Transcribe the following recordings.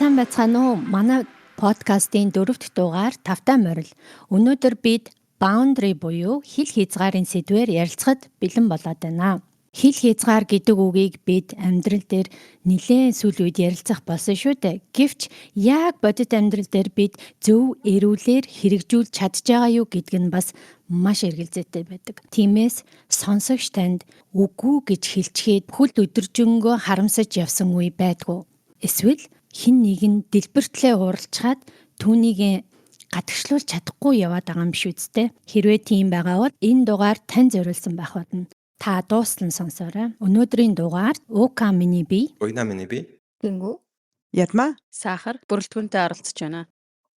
сайн байцгаана уу? Манай подкастын 4-р дугаар тавтай морил. Өнөөдөр бид boundary буюу хил хязгаарын сэдвээр ярилцахад бэлэн болоод байна. Хил хязгаар гэдэг үгийг бид амьдрал дээр нэлээд сүүлийн үед ярилцах болсон шүү дээ. Гэвч яг бодит амьдрал дээр бид зөв эрүүлэр хэрэгжүүлж чадж байгаа юу гэдг нь бас маш эргэлзээтэй байдаг. Тиймээс сонсогч танд үгүй гэж хэлчихэд хүлд өдөржингөө харамсаж явсан үе байдгүй. Эсвэл хин нэг нь дэлбэртлээ уралчаад түүнийг гадагшлуулж чадахгүй яваад байгаа юм биш үсттэй. Хэрвээ тийм байгаа бол энэ дугаар тань зориулсан байх болно. Та дуустал сонсоорой. Өнөөдрийн дугаард Ука миний бие, Уйна миний би. Гингүү. Ядма Сахар бүрэлдэхүүнтэй оролцож байна.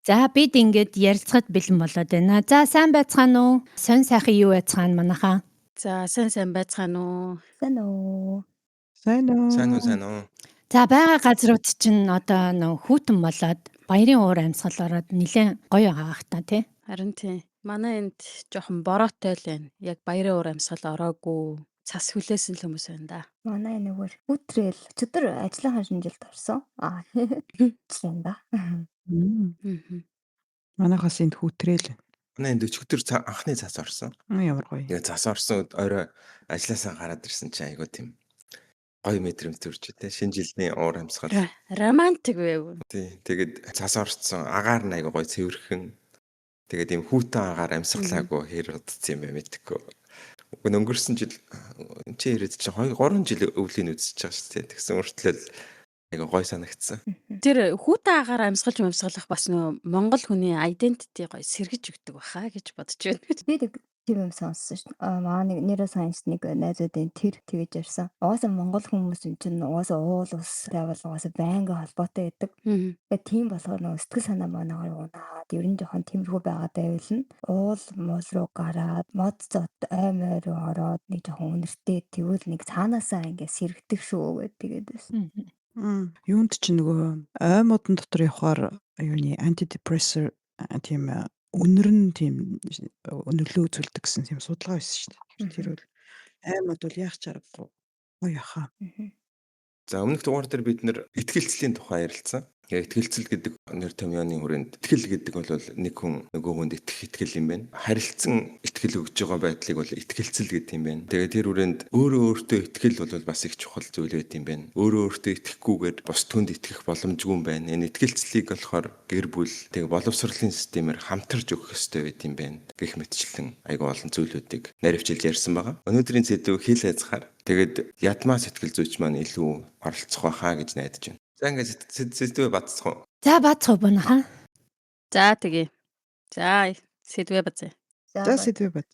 за бид ингээд ярилцахад бэлэн болоод байна. За сайн байцгаана уу? Сонь сайхан юу байцгаана манайхаа? За сайн байцгаана уу? сайн уу. Сайн уу. За байгаа газрууд чинь одоо нөө хүүтэн болоод баярын уур амьсгал ороод нэлээд гоё байгаа хта тий. Харин тийм. Манай энд жоохон бороотой л байна. Яг баярын уур амьсгал ороогүй. Цас хүлээсэн л хүмүүс байна да. Манай нэгэр үтрэл өчигдөр ажлынхаа шинжилд орсон. Тийм да. Манайхаас энд хүүтрээл. Манай энд өчигдөр анхны цас орсон. Ямар гоё. Тэгээ цас орсон орой ажилласаа гараад ирсэн чинь айгуу тийм гоё мэдрэмж төрж тэ шинэ жилийн уур амьсгал. Романтик байв. Тий. Тэгээд цас орсон агаар нь айгуу гоё цэвэрхэн. Тэгээд ийм хүүтэн агаар амьсгалаагүй хэр удцсан юм бэ мэдэхгүй. Уг өнгөрсөн жил чи ирээд чинь 2-3 жил өвлийн үзэж байгаа шүү дээ. Тэгсэн үртлэл айгуу гоё санагдсан. Тэр хүүтэн агаар амьсгалах бас нөө Монгол хүний identity гоё сэргэж өгдөг баха гэж бодож байна. Би тийм юм сонссон шүү дээ. Манай нейросайенс нэг найзуудын тэр тэгэж ярьсан. Угаасаа монгол хүмүүс чинь угаасаа уул устай бол угаасаа байнга холбоотой байдаг. Тэгээд тийм болохоор нөө сэтгэл санаа манайгаар унаад ер нь жоохон тиймэрхүү байгаад байвал уул муул руу гараад мод зот аймаар руу ороод нэг жоохон үнэртэй тэгвэл нэг цаанаасаа ингээ сэргдэг шүү гэдэг байсан. Юунд ч нөгөө аймуудын дотор явахаар юуны антидепрессор тийм үнэр нь тийм өнөрлөө үзүүлдэг гэсэн тийм судалгаа байсан шүү дээ. Тэр бол аймууд бол яах ч аргагүй гоё яхаа. За өмнөх дугаар дээр бид нэр итгэлцлийн тухай ярилцсан. Итгэлцэл гэдэг нэр томьёоны хүрээнд итгэл гэдэг бол нэг хүн нөгөө хүнд итгэл юм байна. Харилцан итгэл өгж байгаа байдлыг бол итгэлцэл гэдэг юм байна. Тэгээд тэр хүрээнд өөртөө итгэл бол бас их чухал зүйл байт юм байна. Өөртөө итгэхгүйгээр бус түнд итгэх боломжгүй юм байна. Энэ итгэлцлийг болохоор гэр бүл тэг боловсролын системээр хамтарч өгөх ёстой байт юм байна. Гэх мэтчлэн айгүй олон зүйлүүдийг наривчилж ярьсан байгаа. Өнөөдрийн сэдв хил хязгаар. Тэгээд ядмаа сэтгэл зүйч маань илүү оролцох байхаа гэж найдаж байна. За ингээд сэдвээ бацсах уу? За бацгаа бунахаа. За тэгээ. За сэдвээ бацъя. За сэдвээ бат.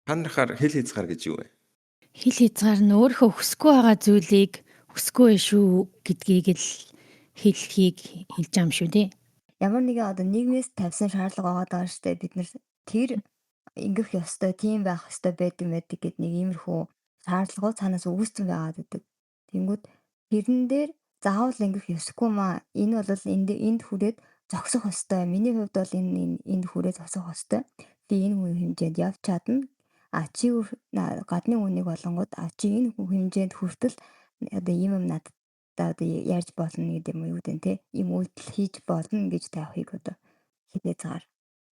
Та нарахаар хил хязгаар гэж юу вэ? Хил хязгаар нь өөрийнхөө хүсэхгүй байгаа зүйлийг хүсэхгүй шүү гэдгийг л хэлхийг хэлж байгаа юм шүү дээ. Ямар нэгэн одоо нийгмээс тавьсан шаардлага байгаа шүү дээ. Бид нэр тэр ингэх ёстой, тийм байх ёстой байдаг гэдэг нэг иймэрхүү шаардлагууд цаанаас үүссэн байгаад байдаг. Тэнгүүд тэрэн дээр заавал ингэх ёсгүй маа. Энэ бол энд хүрээд зогсох ёстой. Миний хувьд бол энд хүрээд зогсох ёстой. Би энэ хэмжээнд явж чадна. Чи гадны үнийг болонгууд чи энэ хэмжээнд хүртэл одоо ийм юм надад одоо ярьж болно гэдэг юм юу гэдэг те. Ийм үйлдэл хийж болно гэж тавихыг одоо хилээ цаар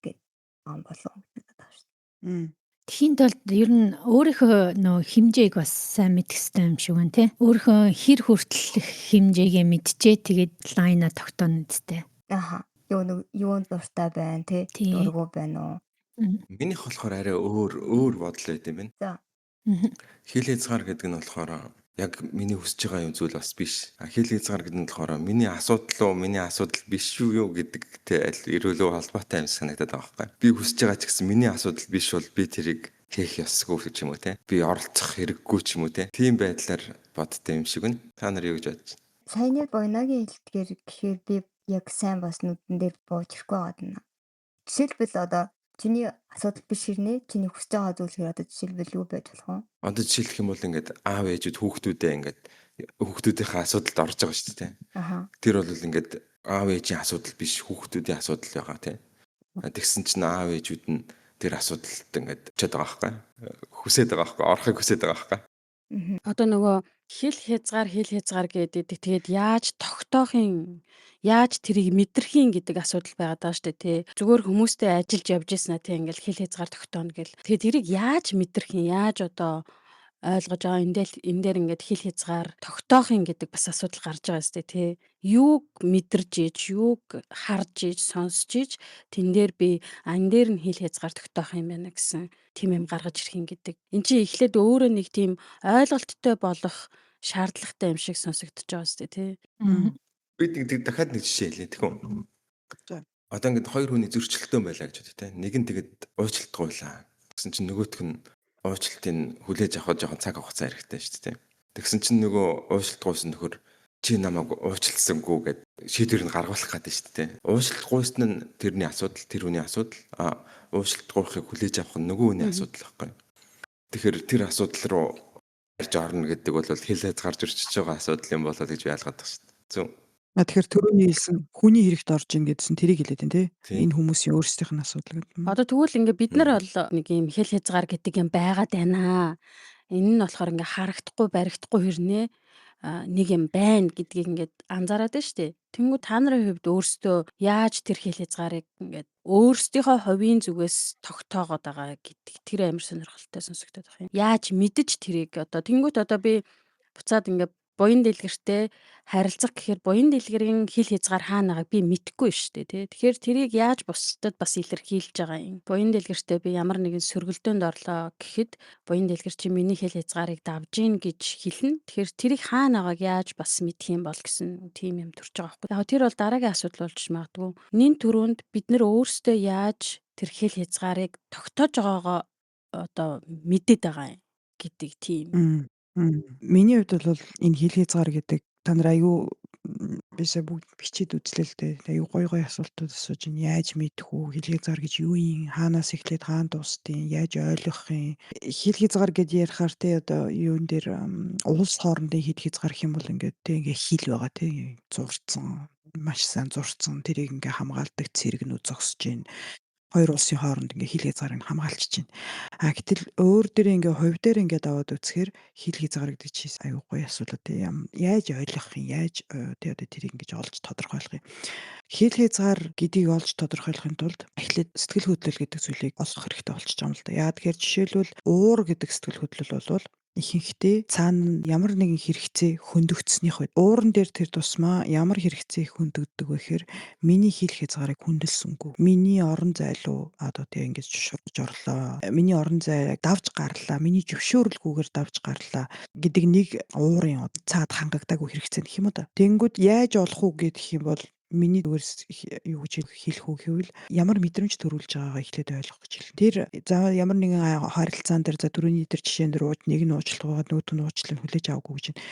гэдэг ам болов гэдэг байна шүү дээ. Тхийн тулд ер нь өөрийнхөө нөө хэмжээг бас сайн мэдэх хэрэгтэй юм шиг байна тий. Өөрийнхөө хэр хүртэл хэмжээгээ мэдчихээ тэгээд лайна тогтооно үстэй. Юунд дуртай байна тий. Дургу байна уу? Минийх болохоор арай өөр бодол байт юм байна. За. Хил хязгаар гэдэг нь болохоор яг миний хүсэж байгаа юм зүйл бас биш. Хил хязгаар гэдэг нь болохоор миний асуудал биш юу гэдэгтэй эрүүлөө холбоотой юм санагдаад байгаа байхгүй. Би хүсэж байгаа ч гэсэн миний асуудал биш бол би тэрийг хийх ёсгүй гэж юм уу те. Би оролцох хэрэггүй ч юм уу те. Тийм байдлаар бодтой юм шиг байна. Та нар юу гэж бодож байна? Саяны Буйнагийн хэлдгээр гэхээр би яг сайн бас нүдэн дээр бууж ирэхгүй байна. Жишээлбэл одоо чиний асуудал биш хэрнээ чиний хүсэж байгаа зүйлээр одоо жишээлбэл юу байж болох вэ? Одоо жишээлх юм бол ингээд аав ээжүүд хүүхдүүдийнхээ асуудалд орж байгаа шүү дээ. Тэр бол ингээд аав ээжийн асуудал биш хүүхдүүдийн асуудал байгаа тийм. Тэгсэн чинь аав ээжүүд нь тэр асуудалд ингээд очиад байгаа байхгүй. Хүсээд байгаа байхгүй. Орохыг хүсээд байгаа байхгүй. Одоо нөгөө Хэл хязгаар гэдэг тэгээд яаж тогтоохын, яаж тэрийг мэдрэхийн гэдэг асуудал байгаад байгаа штэ тий. Зүгээр хүмүүстэй ажиллаж явж ийснэ тий ингээл хэл хязгаар тогтооно гэл. Тэгээд тэрийг яаж мэдрэхийн, яаж одоо ойлгож байгаа энэ дээр ингээд хэл хязгаар тогтоохын гэдэг бас асуудал гарч байгаа штэ тий. Юуг мэдэрж ийж, юуг харж ийж, сонсч ийж тэн дээр би энэ дээр нь хэл хязгаар тогтоох юм байна гэсэн тийм юм гаргаж ирэх юм гэдэг. Эн чинь эхлээд өөрөө нэг тийм ойлголттой болох шаардлагатай юм шиг сонсогдож байгаа сте тий. Би дахиад нэг жишээ хэлье тэгвэл. За. Одоо ингээд хоёр хүний зөрчилтөө байлаа гэж бодё те. Нэг нь тэгээд уучлалтгуйлаа. Тэгсэн чинь нөгөөх нь уучлалтыг хүлээж авах жоохон цаг хугацаа хэрэгтэй шүү дээ. Тэгсэн чинь нөгөө уучлалтгуйсан нөхөр чи намайг уучлалсангүй гэд шийдвэр нь гаргуулах гэдэг шүү дээ. Уучлалтгуйсан нь тэрний асуудал, тэр хүний асуудал. Уучлалтгуйхыг хүлээж авах нь нөгөө хүний асуудал байхгүй. Тэгэхээр тэр асуудал руу гарч орно гэдэг бол хэлээд гарч ирчихэж байгаа асуудал юм болоо гэж би ойлгоод байна шүү дээ. Зөв. Тэгэхээр түрүүний хэлсэн хүний хэрэгт орж ийн гэдсэн тэрийг хэлээд байна тий. Тийм. Энэ хүмүүсийн өөрсдийнх нь асуудал гэдэг. Одоо тэгвэл ингээ бид нар бол нэг юм хэл хязгаар гэдэг юм байгаад байна. Энэ нь болохоор ингээ харагдахгүй баригдахгүй хэрнээ нэг юм байна гэдгийг ингээд анзаараад байна шүү дээ. Тэнгүү та нарын хувьд өөрсдөө яаж тэр хэл хязгаарыг ингээд өөрсдийнхөө хувийн зүгээс тогтоогоод байгаа гэдэг тэр амар сонирхолтой сонсогдоод байна юм. Яаж мэдэж тэрийг одоо тэнгүүт одоо би буцаад ингээд буян дэлгэртэй харилцах гэхээр буян дэлгэрийн хэл хязгаар хаана байгааг би мэдэхгүй шүү дээ тий. Тэгэхээр тэрийг яаж бусдад бас илэрхийлж байгаа юм. Буян дэлгэртэй би ямар нэгэн сөргөлдөөнд орлоо гэхэд буян дэлгэр чи миний хэл хязгаарыг давж гин гэж хэлнэ. Тэгэхээр тэрийг хаана байгааг яаж бас мэдэх юм бол гэсэн тийм юм төрж байгаа байхгүй. Яг тэр бол дараагийн асуудал болж магадгүй. Нин төрөнд бид нэр өөрсдөө яаж тэр хэл хязгаарыг тогтоож байгаагаа одоо мэдээд байгаа юм гэдэг тийм. Миний хувьд бол энэ хэл хязгаар гэдэг та нар аюу бисаа бүгд бичиж үзлээ л дээ. Аюу гой асуултууд асууж ин яаж мэдэх үү? Хэл хязгаар гэж юу юм? Хаанаас эхлээд хаана дуустын? Яаж ойлгох юм? Хэл хязгаар гэж ярихаар те одоо юун дээр улс хоорондын хэл хязгаар гэх юм бол ингээд те ингээ хил байгаа те зурцсан маш сайн зурцсан тэрийг ингээ хамгаалдаг цэрэгнүүд зогсож байна. Хоёр улсын хооронд ингээ хил хязгаарыг хамгаалчихж байна. Гэтэл өөр дээр ингээ хувь дээр ингээд аваад үзэхээр хил хязгаар гэдэг чинь аюу гоё асуудал тийм яаж ойлгох юм яаж тий одоо тэрийг ингэж олж тодорхойлох юм. Хил хязгаар гэдгийг олж тодорхойлохын тулд эхлээд сэтгэл хөдлөл гэдэг зүйлийг олох хэрэгтэй болчихж байгаа юм л да. Яагаад тэгэхээр жишээлбэл уур гэдэг сэтгэл хөдлөл болвол ихэнхдээ цаана ямар нэгэн хэрэгцээ хөндөгдснийх үед ууран дээр тэр тусмаа ямар хэрэгцээ хөндөгддөг вэ гэхээр миний хил хязгаарыг хүндэлсэнгүй. Миний орон зайлуу одоо тэг ингэж шурж орлоо. Миний орон зайг давж гарлаа. Миний зөвшөөрөлгүйгээр давж гарлаа гэдэг нэг уурын цаад хангагдаагүй хэрэгцээ гэх юм уу да. Тэнгүүд яаж олох уу гэдэг юм бол миний зүгээрс юу гэж хэлэх үү гэвэл ямар мэдрэмж төрүүлж байгаагаа эхлээд ойлгох гэж хэлнэ. Тэр за ямар нэгэн харилцаан дээр за түрүүний тэр жишээн дээр нэг нь уучлалт байгаад нөгөөт нь уучлалыг хүлээж аваагүй гэж байна.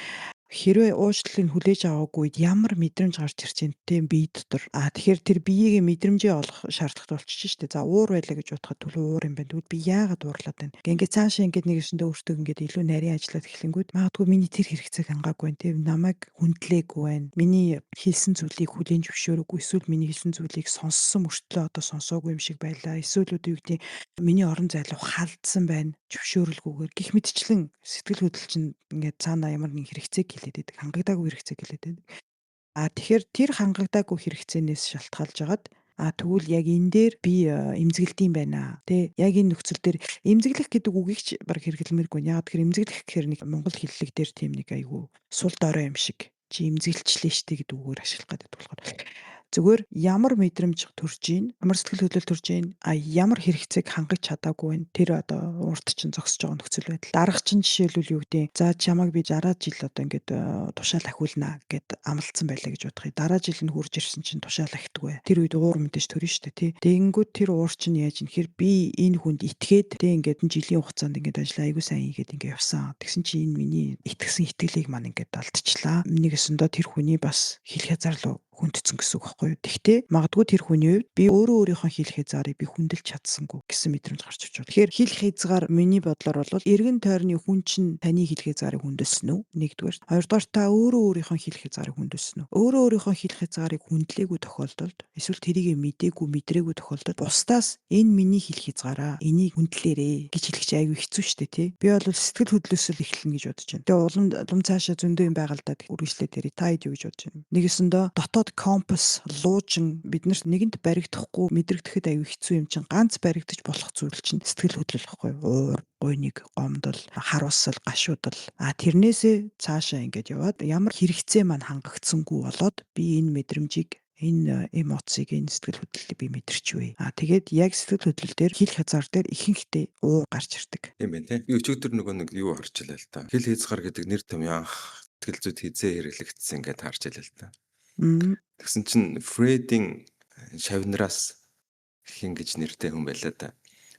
Хэрвээ уучлалыг хүлээж аваагүй үед ямар мэдрэмж гарч ирж байна те бие дотор. Тэгэхээр тэр биеийн мэдрэмжээ олох шаардлагатай болчихж штэ. За уур байлаа гэж бодоход түл уур юм байна. Тэгвэл би яагаад уурлаад байна? Ингээд цаашаа ингээд нэгэсэндээ өөртөө ингээд илүү нарийн ажиллаад эхлэнгүүд магадгүй миний тэр хэрэгцээг хангаагүй байна те намайг хүндлээгүй байна. Миний хэлсэн зүйлийг хүлээн зөвшөөрөөгүй эсвэл миний хэлсэн зүйлийг сонссон мөртлөө одоо сонсоогүй юм шиг байлаа. Эсвэл юу гэдэг миний орон зайлуу халдсан байна. Зөвшөөрөлгүйгээр гих мэтчлэн сэтгэл хөдлөл чинь ингээд цаана ямар нэгэн хэрэгцээг хэлээд байдаг. Хангагдаагүй хэрэгцээг хэлээд байдаг. Тэгэхээр тэр хангагдаагүй хэрэгцээнээс шалтгаалж агаад тэгвэл яг энэ дээр би эмзэгэлдэм байна. Тэ яг энэ нөхцөл дээр эмзэглэх гэдэг үгийг ч баг хэрэглэмээргүй. Яг тэр эмзэглэх гэхээр нэг монгол хэллэг дээр тийм нэг айгүй сул дорой юм шиг чи эмзэглчлээ штэ гэдэг үгээр ашиглах гэдэг болохоор зүгээр ямар мэдрэмж төрж ийн, ямар сэтгэл хөдлөл төрж ийн, ямар хэрэгцээг хангаж чадаагүй байна. Тэр одоо урд чинь зогсож байгаа нөхцөл байдал. Дарга чинь жишээлбэл юу гэдэг за чамайг би 60 жил одоо ингээд тушаал ахиулнаа гэд амлалцсан байлаа гэж бодох юм. Дараа жил нь хурж ирсэн чинь тушаал ахтгүй. Тэр үед уур мэдээж төрнө шүү дээ тий. Тэгэнгүүт тэр уур чинь яаж юм хэр би энэ хүнд итгээд тий ингээд жилийн хугацаанд ингээд ажил аягүй сайн хийгээд ингээд явсан. Тэгсэн чинь энэ миний итгэсэн итгэлийг маань ингээд алдчихлаа. Нэгэсэндээ тэр хүний бас хэл хязгаар руу хүндсэн гэсэн үг байхгүй юу. Тэгтээ магадгүй тэр хүний хувьд би өөрөө өөрийнхөө хил хязгаарыг би хүндэлж чадсангүй гэсэн мэдрэмж гарч иж байна. Тэгэхээр хил хязгаар миний бодлоор бол эргэн тойрны хүн чинь таны хил хязгаарыг хүндэлсэн үү? Нэгдүгээр. Хоёрдугаар та өөрөө өөрийнхөө хил хязгаарыг хүндэлсэн үү? Өөрөө өөрийнхөө хил хязгаарыг хүндлээгүй тохиолдолд эсвэл тэрийг мэдрээгүй тохиолдолд бусдаас энэ миний хил хязгаараа энийг хүндлээрээ гэж хэлэх чинь айгүй хэцүү шүү дээ тий. Би бол сэтгэл хөдлөөсөө эхэлнэ гэж бодож байна. Тэгээ улам цаашаа зөндөө юм байгалдаад үргэлжлээд ирээ. Та хэд юу гэж бодож байна? Нэгэсэндээ дотоод компас луучин биднэрт нэгэнт баригдахгүй мэдрэгдэхэд аюу хэцүү юм чинь ганц баригдаж болох зүйл чинь сэтгэл хөдлөл байхгүй уур гойныг гомдол харуусал гашуудал тэрнээсээ цаашаа ингэж яваад ямар хэрэгцээ маань хангагдсангүй болоод би энэ мэдрэмжийг энэ эмоцийг энэ сэтгэл хөдлөлийг би мэдэрчвэ. Тэгээд яг сэтгэл хөдлөл дээр хил хязгаар дээр ихэнхдээ уур гарч ирдэг. Тийм байна тий. Би өчигдөр нэг юу харж илаа л да. Хил хязгаар гэдэг нэр томьёо анх сэтгэл зүйд хизээ хэрэглэгдсэн гэдээ харж илаа л да. Тэгсэн чинь Фредийн шавнараас хин гэж нэртэй хүн байлаа да.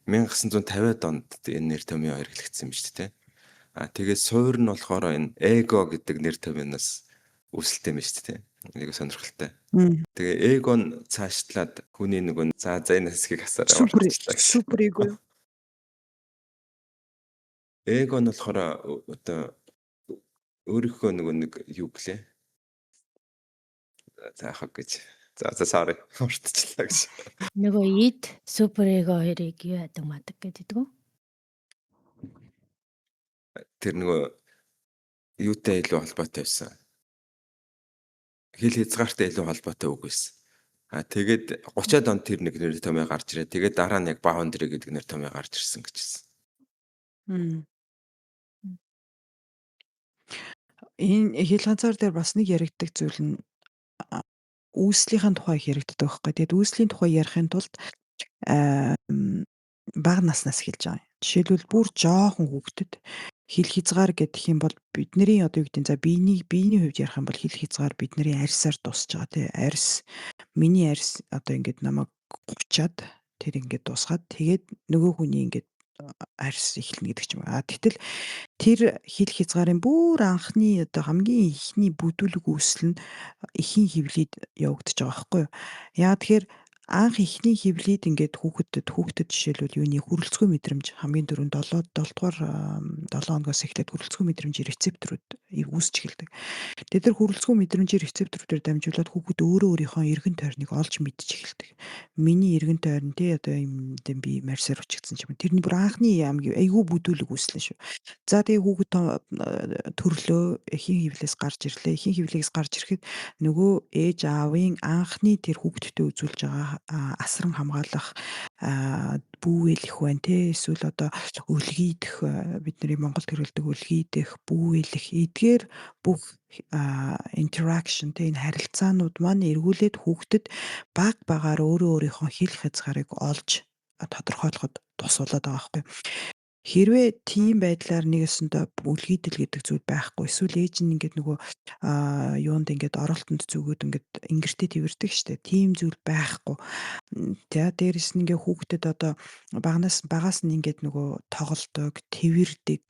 1950-ад онд энэ нэр томьёо хэрэглэгдсэн юм шүү дээ. Тэгээд суур нь болохоор энэ эго гэдэг нэр томьёоноос үүсэлтэй юм шүү дээ. Нэг сонирхолтой. Тэгээ эго нь цаашлаад хүний нэг за энэ хэсгийг хасаараа орчихлаа. Супер эго. Эго нь болохоор одоо өөрийнхөө нэг юу гэлээ. За хаг гэж. За sorry. Мартчихлаа гэж. Нөгөө ид супер эго хоёрыг юу яадаг мадаг гэдэг үү? Тэр нөгөө юутай илүү холбоотой байсан. Хил хязгаартай илүү холбоотой үг байсан. Тэгээд 30-аад онд тэр нэг нэр томьёо гарч ирээ. Тэгээд дараа нь яг boundary гэдэг нэр томьёо гарч ирсэн гэж хэлсэн. Энэ хил хязгаар дээр бас нэг яригддаг зүйл нь үүслийнхэн тухай яригддаг байхгүй. Тэгээд үүслийн тухай ярихын тулд бага наснаас эхэлж байгаа. Жишээлбэл бүр жоохон хүүхдэд хил хязгаар гэдэг юм бол бидний одоо юу гэдэг нь за биений хувьд ярих юм бол хил хязгаар бидний арьсаар дуусч байгаа тий. Арьс миний арьс одоо ингээд намайг гучаад тэр ингээд дуусгаад тэгээд нөгөө хүний ингээд арьс эхэлнэ гэдэг ч юм. Тэгтэл тэр хил хязгаарын бүр анхны одоо хамгийн ихний бүдүүлэг үүсэл нь эхийн хөвлөд явагдаж байгаа байхгүй юу. Яа тэгэхээр анх ихний хөвлөд ингээд хүүхдэд жишээлбэл юуны хүрэлцгүй мэдрэмж хамгийн дөрөв 7 дугаар 7 хоногоос эхлээд хүрэлцгүй мэдрэмжийн рецепторууд үүсч эхэлдэг. Тэгээд тэр хүрэлцгүй мэдрэмжийн рецепторуудаар дамжуулаад хүүхэд өөрөө өөрийнхөө эргэн тойрныг олж мэдчих эхэлдэг. Миний эргэн тойрон тий одоо юм би марсаар учигдсан юм. Тэрний бүр анхны айгүй бүдүүлэг үүслэн шүү. За тэгээ хүүхэд төрлөө эхийн хөвлөөс гарч ирлээ. Эхийн хөвлөөс гарч ирэхэд нөгөө ээж аавын анхны тэр хүүхэдтэй үзүүлж байгаа асран хамгаалах бүүэлэх байна те эсвэл одоо өлгийдэх бидний Монголд хэрэглэдэг өлгийдэх бүүэлэх эдгээр бүх interaction те энэ харилцаанууд маань эргүүлээд хүүхдэд баг багаар өөрийнхөө хил хязгаарыг олж тодорхойлоход тусуулаад байгаа байхгүй. Хэрвээ тийм байдлаар нэгэсэндээ үлгийдэл гэдэг зүйл байхгүй эсвэл ээж нь ингээд нөгөө юунд ингээд оролтонд зүгүүд ингээд ингэртээ тэрвэрдэг штэ. Тийм зүйл байхгүй. За дээрэс нь ингээд хүүхдэд одоо багаас нь ингээд нөгөө тоглодог, тэрвэрдэг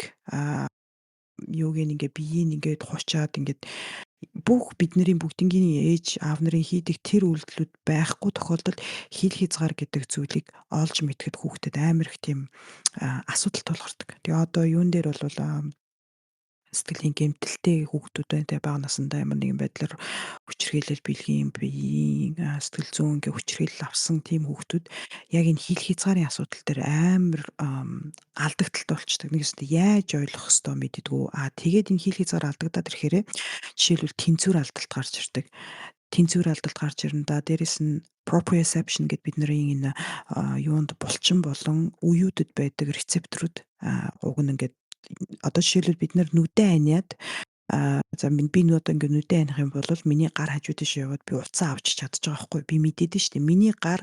юуг ингээд биеийг ингээд хучаад ингээд бүх бидний бүгднгийн ээж аав нарын хийдэг тэр үйлдэлүүд байхгүй тохиолдолд хил хязгаар гэдэг зүйлийг олж мэдхэд хүүхдэд амар их тийм асуудал тулгардаг. Тэгээ одоо юун дээр бол сэтгэлийн гэмтэлтэй хүүхдүүдтэй бага насндаа ямар нэгэн байдлаар хүчирхийлэл бэлгийн биеийн сэтгэл зүйн ингээ хүчирхийлэл авсан тийм хүүхдүүд яг энэ хил хязгаарын асуудал дээр амар алдагдaltaй болчдөг. Нэгэсдээ яаж ойлгох ёстой мэддэггүй. Тэгээд энэ хил хязгаар алдагдаад ирэхээр жишээлбэл тэнцвэр алдалт гарч ирдэг. Тэнцвэр алдалт гарч ирнэ да. Дээрэс нь proprioception гэдэг бидний энэ юунд булчин болон үеүүдэд байдаг рецепторууд уг нь ингээд одоо жишээлбэл бид нар нүдэн аниад за би одоо ингээд нүдэн аних юм бол миний гар хажууд тийш яваад би уцаа авч чадчих байгаа байхгүй би мэдээд нь шүү дээ. Миний гар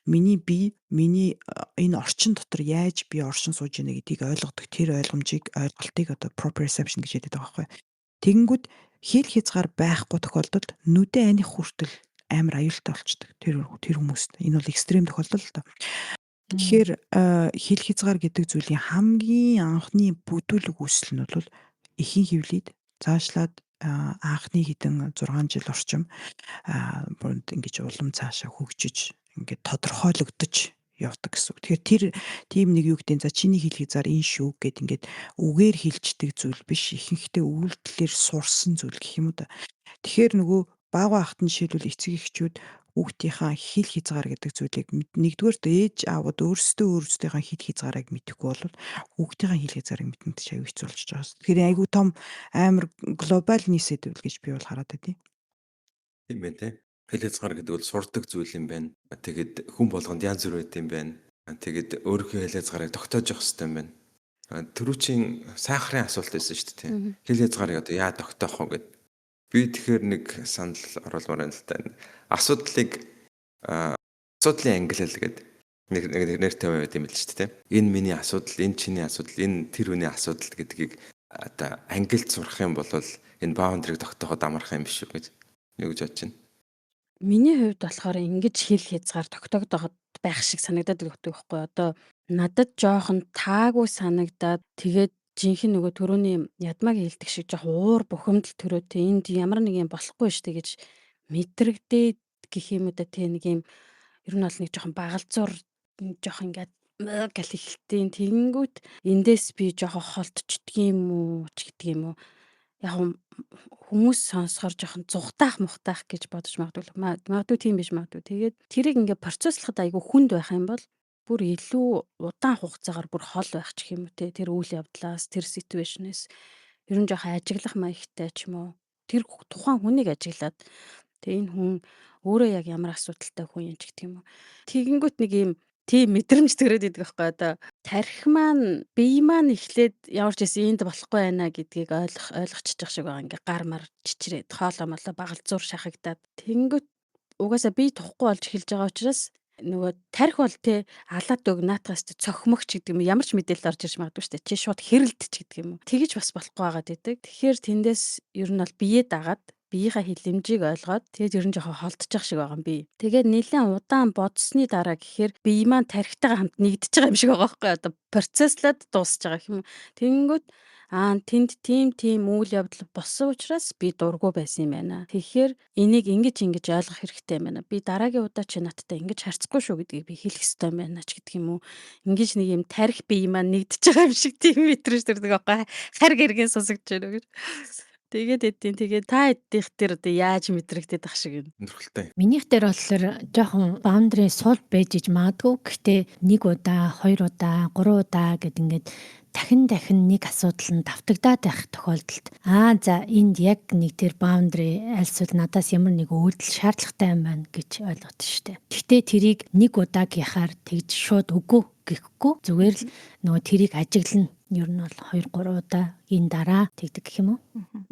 миний бие миний энэ орчин дотор яаж би оршин сууж ийнэ гэдгийг ойлгодог тэр ойлголтыг одоо proprioception гэж яддаг байгаа байхгүй. Тэгэнгүүт хил хязгаар байхгүй тохиолдолд нүдэн аних хүртэл амар аюултай болчдөг тэр хүмүүст. Энэ бол экстрем тохиолдол л доо. Тэгэхээр хил хязгаар гэдэг зүйлийн хамгийн анхны бүдүүлэг үүсэл нь бол эхийн хөвлөд цаашлаад анхны хэдэн 6 жил орчим бүрд ингэж улам цаашаа хөгжиж ингээд тодорхойлогдож явдаг гэсэн үг. Тэгэхээр тэр тийм нэг юу гэдэг за чиний хэлхий зар энэ шүү гэд ингээд үгээр хэлждэг зүйл биш. Ихэнхдээ үйлдэлээр сурсан зүйл гэх юм уу да. Тэгэхээр нөгөө бага багт нь жишээлбэл эцэг эхчүүд хүүхдийнхаа хэл хязгаар гэдэг зүйлийг нэгдүгээрт ээж аавууд өөрсдийнхөө хэл хязгаарыг мэдэхгүй бол хүүхдийнхаа хэл хязгаарыг мэднэ гэж аюу хэцүү болчихж байгаа. Тэгэхээр айгүй том амар глобал нийсэдвэл гэж би бол хараад байдیں۔ Тийм байна те. Хэл хязгаар гэдэг бол сурдаг зүйл юм байна. Тэгээд хүн болгонд янз бүр байт юм байна. Тэгээд өөрийнхөө хэл хязгаарыг тогтоож явах хэрэгтэй юм байна. Төрүүчийн сайхрын асуулт байсан шүү дээ. Хэл хязгаарыг одоо яа тогтоох вэ гэд. Би тэгэхээр нэг санал оруулмаар байна л та. Асуудлын англи гэдэг нэг нэр томьёо байт юм л шүү дээ. Энэ миний асуудал, энэ чиний асуудал, энэ тэр хүний асуудал гэдгийг одоо англид сурах юм бол энэ баундрыг тогтооход амарх юм биш үү гэж юу гэж бодож байна. Миний хувьд болохоор ингэж хэл хязгаар тогтоогдоход байх шиг санагдаад байгаа байхгүй. Одоо надад жоохон таагүй санагдаад тэгээд жинхэнэ нөгөө түрүүний ядмаг хэлдэг шиг жоохон уур бухимдал төрөөтэй энд ямар нэг юм болохгүй штэ гэж мэдрэгдээд гэх юм уу да тий нэг юм ер нь бол нэг жоохон багалзуур жоохон ингээд гал ихэлтийн тэгэнгүүт эндээс би жоохон холдчихдаг юм уу ч гэдэг юм уу. Яг хүмүүс сонсохоор жоохон зүхтаах мухтаах гэж бодож магадгүй тийм биш магадгүй. Тэгээд тэрийг ингээ процесслахад айгүй хүнд байх юм бол бүр илүү удаан хугацаагаар бүр хол байх ч юм уу те тэр үйл явдлаас тэр ситүэйшнээс ер нь жоохон ажиглах маягтай ч юм уу. Тэр тухайн хүнийг ажиглаад тэг энэ хүн өөрөө яг ямар асуудалтай хүн юм ч гэдэг юм уу. Тэгэнгүүт нэг юм тийм мэдрэмж төрөөд идэг байхгүй одоо тарих маань бие маань эхлээд ямар ч гэсэн энд болохгүй байна гэдгийг ойлгочихж шиг байгаа ингээ гар мар чичрээд хоолоо молоо багалзуур шахагдаад тэгэнгүүт угаасаа бие тухгүй болж эхэлж байгаа учраас нөгөө тарих бол те алаад өг наатгаас те цохимогч гэдэг юм ямар ч мэдээлэл орж ирж магадгүй шүү дээ чи шууд хэрэлдэж гэдэг юм уу тэгэж бас болохгүй байгаад байдаг тэгэхээр тэндээс ер нь бол бие дагаад биеийнхээ хилэмжийг ойлгоод тэгээд ер нь жоохон холдчих шиг байгаа юм би. Тэгээд нэлээд удаан бодсны дараа гэхээр бие маань тархитайгаа хамт нэгдэж байгаа юм шиг байгаа байхгүй одоо процесслаад дуусч байгаа юм. Тэгэнгүүт тэнд тийм үйл явдал болсон учраас би дургу байсан юм байна. Тэгэхээр энийг ингэж ойлгох хэрэгтэй юм байна. Би дараагийн удаа чи надтай ингэж харьцахгүй шүү гэдгийг би хэлэх ёстой юм байна ч гэдэг юм уу. Ингэж нэг юм тарих бие маань нэгдэж байгаа юм шиг тийм мэдрэж төрдөг байхгүй. Харь гэргийн сусагч байна гэж. Тэгээд эдийн тэгээд та эдийнх дээр одоо яаж мэдрэгдээд ах шиг юм. Өнөрхөлтэй. Минийх дээр болохоор жоохон баундрын сул байж иж магадгүй. Гэхдээ 1 удаа, 2 удаа, 3 удаа гэд ингээд дахин нэг асуудал нь давтагдаад байх тохиолдолд за энд яг нэг тэр баундри альсвал надаас ямар нэг үйлдэл шаардлагатай юм байна гэж ойлгоод штэ. Гэхдээ тэрийг 1 удаа гихаар тэгж шууд үгүй гэхгүй зүгээр л нөгөө тэрийг ажиглана. Ер нь бол 2 3 удаа энэ дараа тэгдэг гэх юм уу?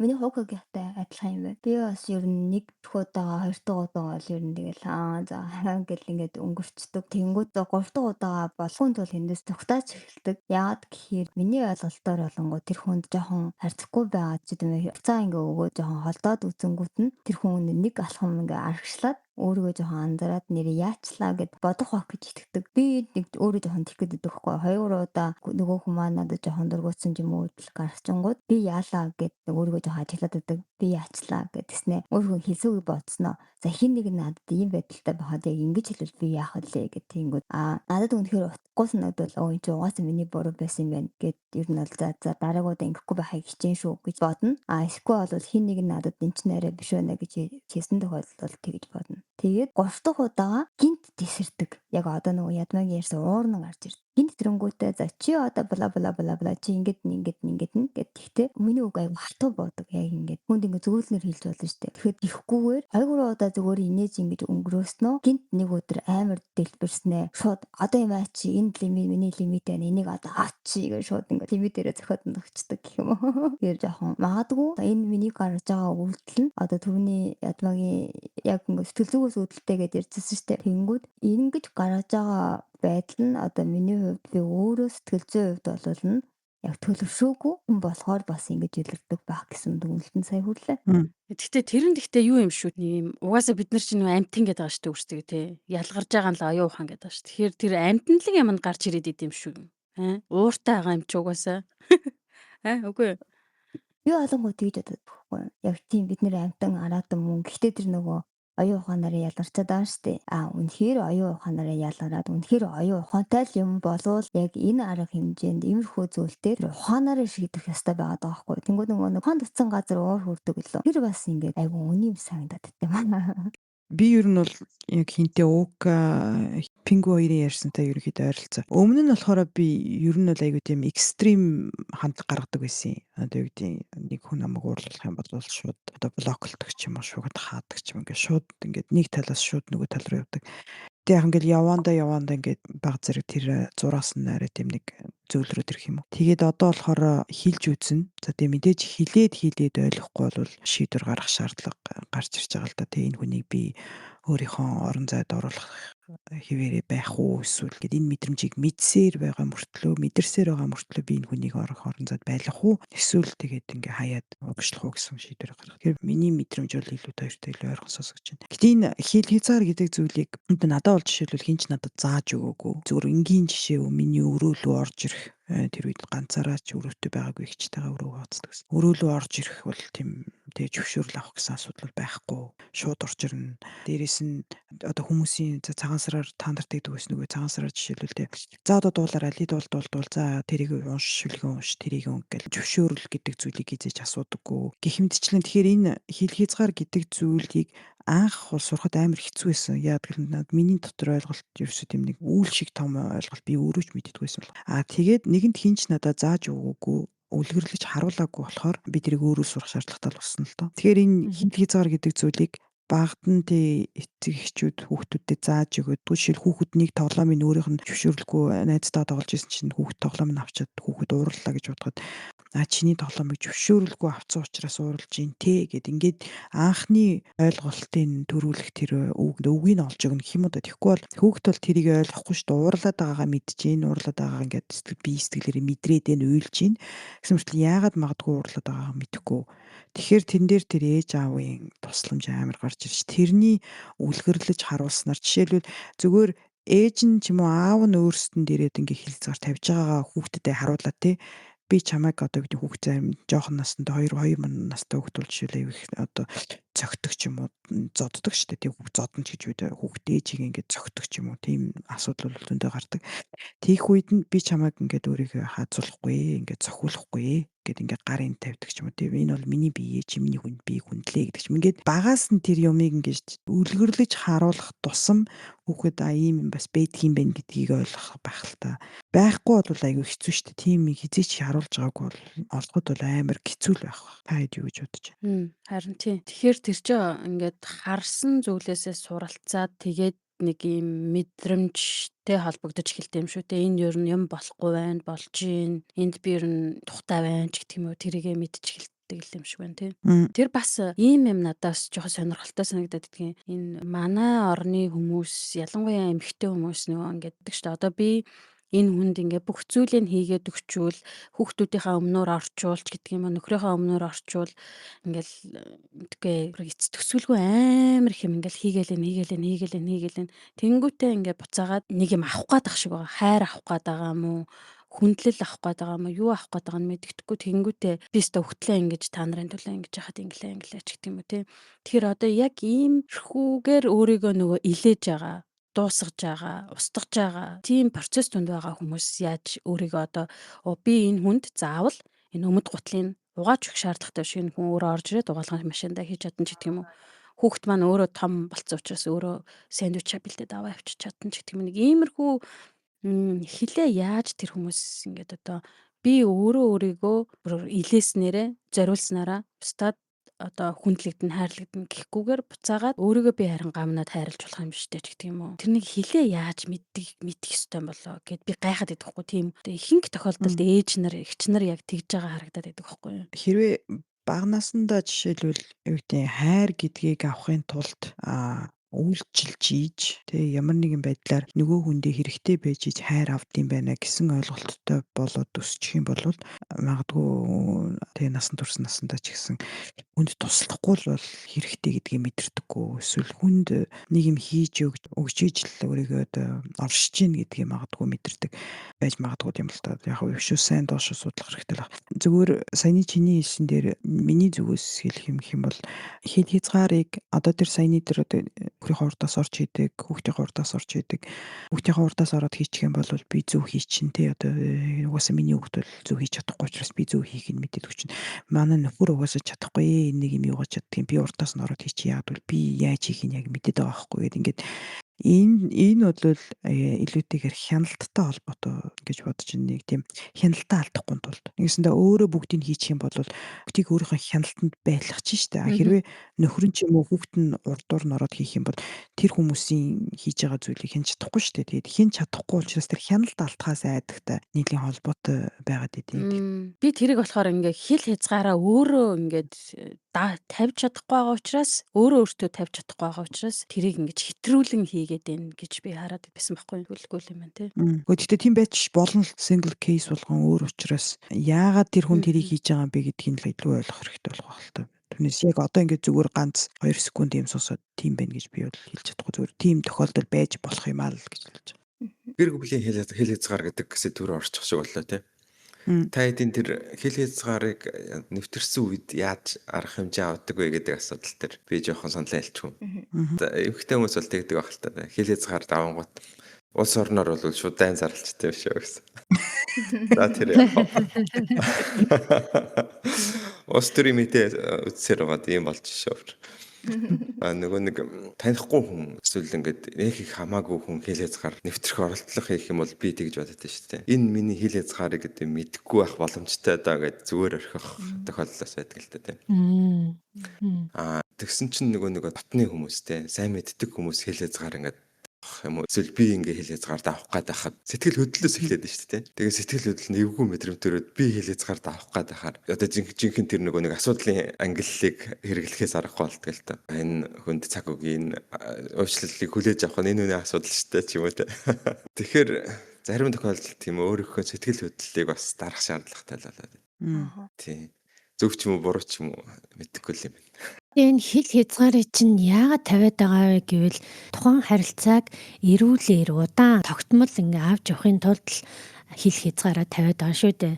Миний хуугтай адилхан юм байна. Би бас ер нь 1 дахь удаа 2 дахь удаа бол ер нь тэгэл за гэл ингээд өнгөрчдөг. Тэнгүүд 3 дахь удаа болгоон тул эндээс тогтааж эхэлдэг. Яагаад гэхээр миний ойлголтоор болонгоо тэр хүнд жоохон харьцахгүй байгаа ч гэдэм юм. Цаа ингээ өгөө жоохон холдоод үзэнгүүт нь тэр хүн нэг алхам ингээ аргачлаад өөрийгөө жоохон анзаараад нэр яачлаа гэд бодох байх гэж итгэдэг. Би нэг өөрөө жоохон тэрх гэдэг байхгүй. 2 удаа нөгөө хүн маань надад жоохон дургуутсан юм уу гэж гарчингууд би яалаа гэд өөрийгөө жоохон ажиглаад байдаг. Би яачлаа гэдгснээ өөрийгөө хэлсүүг бодсноо. За хин нэг надад ийм байдалтай байхад яг ингэж хэлвэл би яах вэ гэх тийгүүд надад үнэхээр утгагүй санагдвал энэ ч угаасаа миний буруу байсан юм байна гэд ер нь бол за дараагуудаа ингэхгүй байхыг хичээн шүү гэж бодно. Эсвэл бол хин нэг надад энэ ч нэрэ биш байна гэж хэлсэн тохиолдолд тэгж бодно. Тэгээд 3 дахь удаа гинт тесэрдэг. Яг одоо нөгөө ядмагийн ярьсан уурн гарч ирд. Гинт тэрэнгүүтээ за чи одоо бла чи ингэдэг гэд тэгтээ миний үг аяг хатуу буудаг яг ингээд хүнд ингээд зөвлөнөр хэлж болно шүү дээ. Тэгэхээр ихгүйгээр 2 удаа зүгээр инээж ингэж өнгөрөөснөө гинт нэг өдөр амар дэлбэрснээ шууд одоо юм чи энэ лимит миний лимит байна энийг одоо хаач гэж шууд ингээд лимит дээрээ зөхиод ногчдаг гэх юм уу. Тэр жоохон магадгүй энэ миний гарч байгаа үйлдэл нь одоо түрүүний ядмагийн яг ингээд сэтгэл зүйн үүдэлтэй гэдээ ярьжсэн шүү дээ. Тэнгүүд ингэж гарч байгаа байдал нь одоо миний хувьд би өөрөө сэтгэл зүйн хувьд бол нь яг төлөвшөөгүй хүн болохоор бас ингэж илэрдэг байх гэсэн дүгнэлтэн сая хүрлээ. Гэхдээ тэр нь юу юм шүү нэг юм угаасаа бид нар чинь амтэн гэдэг байгаа шүү дээ өөрсдөө тий ялгарж байгаа нь л оюун ухаан гэдэг байгаа шүү. Тэгэхээр тэр амтэнлэг юмд гарч ирээд идэм шүү. Ууртай байгаа юм чи угаасаа. Үгүй. Би олонгоо тэгж боддог. байхгүй юу? Яг тийм бид нэр амтан араатан мөн. Гэхдээ тэр нөгөө оюун ухаанаараа ялгарчаад байгаа шүү дээ. Үнэхээр оюун ухаанаараа ялгараад үнэхээр оюун ухаантай л юм болвол яг энэ арга хэмжээнд иймэрхүү зүйлдер ухаанаараа шийдэх ёстой байгаад байгаа байхгүй юу? Тэнгүүд нөгөө ухаан татсан газар уур хүрдэг лөө. Тэр бас ингээд айгу үнэм санагдаад байт. Би ер нь бол яг хинтээ Уука Пингу хоёрын ярьсантай ерөөхдөө ойролцоо. Өмнө нь болохоор би ер нь бол айгу тийм экстрим хандлага гаргадаг байсан. Одоо юу гэдэг нэг хүн намайг уурлах юм бол шууд одоо блоклдог ч юм уу, шууд хаадаг ч юм ингээд шууд ингээд нэг талаас шууд нөгөө тал руу явдаг. Тэг яг ингээд яваандаа ингээд баг зэрэг тэр зураас нь арай тийм нэг зөөлрөөд ирэх юм уу. Тэгээд одоо болохоор хилж үзнэ. За тэг мэдээж хилээд ойлгохгүй бол шийдвэр гаргах шаардлага гарч ирж байгаа л да. Тэг энэ хүнийг би өөрийнхөө орон зайд оруулах хэвээрээ байх уу эсвэл гээд энэ мэдрэмжийг мэдсээр байгаа мөртлөө би энэ хүнийг орон зайд байлгах уу эсвэл тэгээд ингээ хаяад өгшлөх уу гэсэн шийдвэр гаргах. Тэгэхээр миний мэдрэмж бол илүү хоёртой илүү ойрхон сонсогдож байна. Гэтэ энэ хил хязгаар гэдэг зүйлийг надад бол жишээлбэл хинч надад зааж өгөөгүй. Зөвхөн энгийн жишээ миний өрөө рүү орж ирэх тэр үед ганцаараа ч өрөөтэй байгаагүй ихчтэйгээ өрөө хооцдог гэсэн. Өрөө рүү орж ирэх бол тийм тэгээ зөвшөөрөл авах гэсэн асуудал байхгүй. Шууд орж ирнэ. Дээрээс нь одоо хүмүүсийн цагаан сараар таандардаг дүүс нөгөө цагаан сараар жишээлбэл тэ. За одоо дуулаарай, ли дуул. За тэрийг унш, тэрийг ингээл зөвшөөрөл гэдэг зүйлийг хизээж асуудаггүй. Гэхмэтчлэн тэгэхээр энэ хил хязгаар гэдэг зүйлийг анх бол сурахад амар хэцүү байсан. Яг гэвэл миний дотор ойлголт ерөөсөө тийм нэг үйл шиг том ойлголт би өөрөө ч мэддэггүй байсан. Тэгээд нэгэнт хинч надад зааж өгөөгүй үлгэрлэж харуулаагүй болохоор би тэрийг өөрөө сурах шаардлагатай болсон л доо. Тэгэхээр энэ хил хязгаар гэдэг зүйлийг багт нь эцэг эхчүүд хүүхдүүдэд зааж өгöd. Жишээл хүүхэд нэг тоглоомын өөрийнх нь зөвшөөрлөхгүй найзтайгаа тоглож исэн чинь хүүхэд тоглоом нь авчаад хүүхэд уурлаа гэж бодоход чиний тоглоомыг зөвшөөрөлгүй авсан учраас уурлж гин те гэд ингээд анхны ойлголтын төрүүлэх тэр үгийг олж өгнө гэх юм уу да. Тэгэхгүй бол хүүхэд бол тэрийг ойлгохгүй шүү дээ. Уурлаад байгаагаа уурлаад байгаа ингээд би сэтгэлээрээ мэдрээд энэ уйлж гин гэсэн мэтэл яагаад магадгүй уурлаад байгаагаа мэдэхгүй. Тэгэхээр тэн дээр тэр ээж аавын тусламж амар гарч ирж тэрний үлгэрлэж харуулснаар жишээлбэл зүгээр ээж нь ч юм уу аав нь өөрсдөнд ирээд ингээ хилцээр тавьж байгаагаа хүүхдэд харуулаад те би чамайг одоо гэдэг хүүхд зарим жоохон наснд 2 настай хүүхд бол жишээлээ одоо цогтөг ч юм уу зоддог шүү дээ. Тэг хүүхд зодно ч гэж үед хүүхд ээжийг ингээд цогтөг ч юм уу тийм асуудал бол зөндөө гардаг. Тийх үед нь би чамайг ингээд өөрийгөө хаазуулахгүй ингээд цохиулахгүй гэд ингээд гарын тавьдаг ч юм уу. Тийм энэ бол миний бие чи миний хүн би хүндлээ гэдэг ч юм. Ингээд багаас нь тэр юмыг ингээд үлгэрлэж харуулах тусам хүүхэд ийм юм бас байдаг юм байна гэдгийг ойлгох байх л та. Байхгүй бол айгүй хэцүү шүү дээ. Тийм хизээч харуулж байгаагүй бол олоход бол амар хэцүү л байх. Та хэд юу гэж бодож байна? Харин тий. Тэгэхээр тэр чинь ингээд харсан зүйлээсээ суралцаад тэгээд нэг юм мэдрэмжтэй холбогдож эхэлдэг юм шүү дээ. Энд ер нь юм болохгүй байна, болж гин. Энд би ер нь тухтай байна ч гэх юм уу. Тэрийгэ мэдчих эхэлдэг юм шиг байна тий. Тэр бас ийм юм надаас жоохон сонирхолтой санагдаад идэгин. Энэ манай орны хүмүүс ялангуяа эмэгтэй хүмүүс нөгөө ингээд гэдэг шүү дээ. Одоо би энэ хүнд ингээ бүх зүйлийг хийгээд өгчүүл хүүхдүүдийнхээ өмнөөр орчуулж гэдэг юм аа нөхрийнхөө өмнөөр орчуул ингээл мэдгүй эц төсвөлгүй амар их юм ингээл хийгээл тэнгүүтээ ингээ буцаагаад нэг юм авах гээд ах шиг байгаа хайр авах гээд байгаа юм уу хүндлэл авах гээд байгаа юм уу юу авах гээд байгаа нь мэддэхгүй тэнгүүтээ би өстө хөвтлээ ингэж та нарын төлөө ингэж яхад инглээ ч гэдэг юм уу тий. Тэгэхээр одоо яг иймэрхүүгээр өөрийгөө нөгөө илээж байгаа дуусгаж байгаа, устгаж байгаа тийм процесс донд байгаа хүмүүс яаж өөрийгөө одоо би энэ хүнд заавал энэ өмд гутлын угааж өгөх шаардлагатай шиг энэ хүн өөрөө орж ирээд угаалгын машиндаа хийж чадна ч гэдэг юм уу. Хүүхэд маань өөрөө том болцсон учраас өөрөө сэндвич бэлдээд аваа авчиж чадна ч гэдэг юм. Нэг иймэрхүү хилээ яаж тэр хүмүүс ингээд одоо би өөрийгөө илээснээрээ зориулснараа бусдад одоо хүндлэгдэн хайрлагдана гэхгүйгээр буцаагаад өөрийгөө би харин гамнаад хайрлаж болох юм шүү дээ ч гэдэг юм уу. Тэрнийг хилээ яаж мэдэх ёстой юм болоо гэд би гайхаад идэх байхгүй тийм. Ихэнх тохиолдолд ээж нар эгч нар яг тэгж байгаа харагдаад идэх байхгүй юу. Хэрвээ бага насндаа жишээлбэл юу гэдэг хайр гэдгийг авахын тулд үйлчилж ийж ямар нэгэн байдлаар нөгөө хүндээ хэрэгтэй байж ийж хайр авдсан байна гэсэн ойлголттой болоод өсчих юм бол магадгүй насан турш насандаа ч гэсэн хүнд туслахгүй л бол хэрэгтэй гэдгийг мэдэрдэггүй эсвэл хүнд нэг юм хийж өгч ийж л өөрийгөө оршиж гин гэдгийг магадгүй мэдэрдэг байж магадгүй юм л та. Яг нь шүү сайн доош судлах хэрэгтэй л байна. Зүгээр саяны чиний хэлсэн дээр миний зүгээс хэлэх юм бол хэл хязгаарыг одоо тэр саяны тэр өөрийнхөө урдаас орж идэг, хүүхдийнхээ урдаас орж идэг. Хүүхдийнхээ урдаас ороод хийчих юм бол би зөв хийчин тий одоо угаасаа миний хүүхд бол зөв хийж чадахгүй учраас би зөв хийх нь мэдээд өгч. Манай нөхөр угаасаа чадахгүй нэг юм юугаа чаддгийг би урдаас нь ороод хийчих яагаад бол би яаж хийхийг яг мэдээд байгаа байхгүй гэдэг ингээд энэ бол илүүтэйгээр хяналттай холбоотой гэж бодож байна. Нэг тийм хяналтаа алдахгүй тулд нэгсэндээ өөрөө бүгдийг хийчих юм бол бүгдийг өөрийнхөө хяналтанд байлгах чинь штэ. Хэрвээ нөхөр нь ч юм уу хүүхд нь урдуур нь ороод хийх юм бол тэр хүмүүсийн хийж байгаа зүйлийг хэн чадахгүй штэ. Тэгээд хэн чадахгүй учраас тэр хяналт алдхаас айдагтай нийлийн холбоотой байгаад идэв. Би тэрийг болохоор ингээ хэл хязгаараа өөрөө ингээд тавьж чадахгүй байгаа учраас өөртөө тавьж чадахгүй байгаа учраас тэрийг ингэж хэтрүүлэн хийгээд байна гэж би хараад байсан байхгүй үлггүй юм байна тий. Гэхдээ тийм байж болно л single case болгон өөр учраас яагаад тэр хүн тэрийг хийж байгаа юм бэ гэдгийг л илүү ойлгох хэрэгтэй болох байх л та. Түүнээс яг одоо ингээд зүгээр ганц 2 секунд юм сонсоод тийм байна гэж би бол хэлж чадахгүй зүгээр тийм тохиолдол байж болох юм аа л гэж хэлж байгаа. Гэр бүлийн хэл хязгаар гэдэг сэдвээр орчих шиг боллоо тий. Та эдийн тэр хэл хязгаарыг нэвтэрсэн үед яаж арга хэмжээ авдаг вэ гэдэг асуудал төр би жоохон саналаа хэлчихв. Эмэгтэй хүмүүс бол тэгдэг байх л та. Хэл хязгаар давангууд улс орноор бол шууд дайн зарлцтай биш үү гэсэн. За тэр улс төрийн мэдээ үтсээр байгаа юм болж шүүв. Нөгөө нэг танихгүй хүн эсвэл ингээд нэг их хамаагүй хүн хэл хязгаар нэвтрэх оролдлого хийх юм бол би тэгж бодод шүү дээ. Энэ миний хэл хязгаарыг гэдэг мэдхгүй байх боломжтой даа гэж зүгээр орхих тохиолдолоос байдаг л та тийм. Тэгсэн чинь нөгөө дотны хүмүүстэй сайн мэддэг хүмүүс хэл хязгаар ингээд юм уу эсвэл би ингээ хэл хязгаар давах гээд байхад сэтгэл хөдлөлөөс эхлээд нь шүү дээ. Тэгээ сэтгэл хөдлөл нь эвгүй мэдрэмтөрөд би хэл хязгаар давах гээд байхаар одоо жинхэнэ тэр нэг асуудлын ангиллыг хэрэглэхээс аргагүй болтгоо л та. Энэ хүнд цаг үгийн уучлалыг хүлээж авах нь энэ үний асуудал шүү дээ ч юм уу те. Тэгэхээр зарим тохиолдолд тийм өөрийнхөө сэтгэл хөдлөлийг бас дарах шаардлагатай л болоо. Тийм. Зөв ч юм уу буруу ч юм уу мэдэхгүй л юм байна. Энэ хэл хязгаарыг чинь яагаад тавиад байгаа вэ гэвэл тухайн харилцааг эрүүлэр удаан тогтмол ингээ авч явахын тулд хэл хязгаараа тавиад байгаа шүү дээ.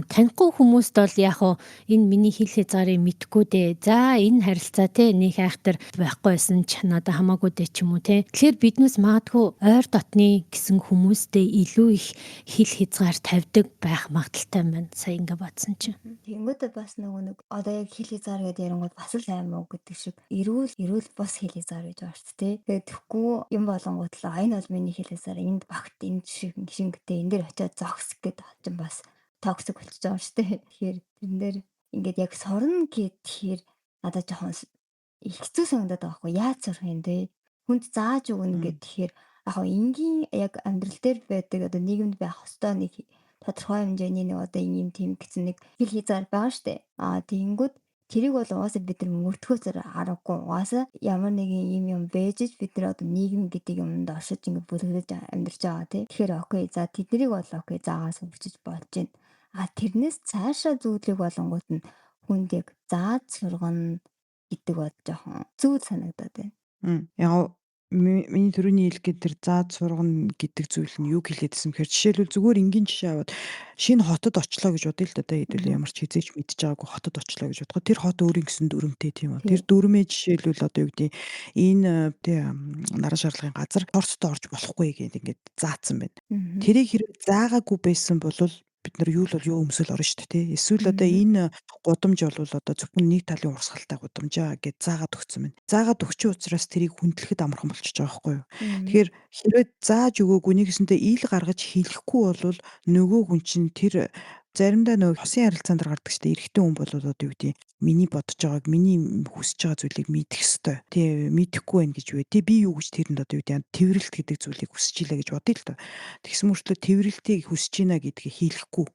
Танихгүй хүмүүст бол яг хуу энэ миний хэл хязгаарыг мэдгүй дээ. За энэ харилцаа те нэг айхтар байхгүй байсан ч надад хамаагүй дээ ч юм уу те. Тэгэхээр биднээс магадгүй ойр дотны гэсэн хүмүүстэй илүү их хэл хязгаар тавьдаг байх магадaltaй байна. Сая ингээ бодсон чинь. Тэнгүүтээ бас нэг одоо яг хэл хязгаар гэдэг ярангууд бас л аймаг гэдэг шиг эрүүл бас хэл хязгаар гэж байна шүү дээ. Тэгээд тэгэхгүй юм болонгууд л энэ бол миний хэл хязгаар энд багт энэ шингэтэй энэ дэр очиад зогс гэдэг чинь бас токсик болчихж байгаа шүү дээ. Тэгэхээр тэрэн дээр ингээд яг сорно гэхээр надад жоохон хэцүү санагдаад байгаа хгүй яаж сурах юм бэ? Хүнд зааж өгнө гэхээр яг энгийн яг амьдрал дээр байдаг одоо нийгэмд байх ёстой нэг тодорхой хэмжээний нэг одоо ийм тийм гэсэн нэг хэл хязгаар байгаа шүү дээ. Тэгэнгүүт тэрийг бол угаасаа бид нар мөрдөхөөсөр аргагүй. Угаасаа ямар нэгэн юм бэжж бид нар одоо нийгэм гэдэг юмд оршиж ингэ бүлэглэж амьдарч байгаа тий. Тэгэхээр окей. За тэднийг бол окей заагаас өвчиж болж байна. Тэрнээс цаашаа зүйлийг болонгууд нь хүнд яг зааж сургана гэдэг бол жоохон зүг санагдаад байна. Яг миний түрүүний хэлгээд тэр зааж сургана гэдэг зүйл нь юу хэлээдсэн бэхээр жишээлбэл зүгээр энгийн жишээ аваад шинэ хотод очлоо гэж бодъё л да хэдүүл ямар ч хизээч мэдж байгаагүй хотод очлоо гэж бодоход тэр хот өөрийн гэсэн дүрмтэй тийм үү. Тэр дүрмээ жишээлбэл одоо юу гэдэг энэ наран шарлагын газар торцтой орж болохгүй гэдэг ингээд заасан байна. Тэрийг хэрэг заагаагүй байсан бол бид нар юу өмсөл орно шүү дээ тий. Эсвэл одоо энэ гудамж бол одоо зөвхөн нэг талын урсгалтай гудамжаа гэж заагаад өгсөн байна. Заагаад өгсөн учраас тэрийг хүндлэхэд амархан болчихж байгаа байхгүй юу. Тэгэхээр хэрвээ зааж өгөөгүй нэгсэнтэй ил гаргаж хэлэхгүй бол нөгөө хүн чинь тэр заримдаа нөгөө хосын харилцаанд гардаг шүү дээ. Эрэгтэй хүн бол одоо юу гэдэг миний бодож байгааг миний хүсэж байгаа зүйлийг мэдэх ёстой. Тий мэдэхгүй байх гэж бай. Тий би юу гэж тэрэнд одоо юу гэдэг тэрвэрлэлт гэдэг зүйлийг хүсэж илаа гэж бодъё л доо. Тэгсэн мөртлөө тэрвэрлэлтийг хүсэж ийна гэдгийг хэлэхгүй.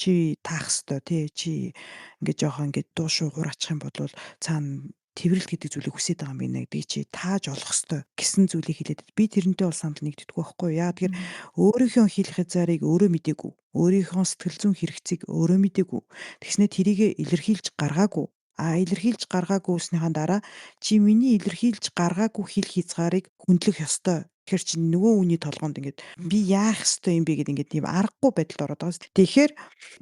Чи таах ёстой тий чи ингээд жоохон ингээд дуушуу хураачих юм бол цаана тэврэлт гэдэг зүйлийг хүсэж байгаа юм байна гэдгийг чи тааж олох ёстой гэсэн зүйлийг хэлээд би тэрнтэй бол санал нэгдэдэг байхгүй юу. Яа тэгэхээр өөрийнхөө хэлэх хязгаарыг өөрөө мэдээгүй, өөрийнхөө сэтгэл зүйн хэрэгцээг өөрөө мэдээгүй. Тэгснэ тэрийгэ илэрхийлж гаргаагүй. Илэрхийлж гаргаагүйснийхаа дараа чи миний илэрхийлж гаргаагүй хэл хязгаарыг хүндлэх ёстой. Тэгэхээр чи нөгөө хүний толгоонд ингээд би яах ёстой юм бэ гэдэг ингээд тийм аргагүй байдалд ороод байгаа шүү дээ. Тэгэхээр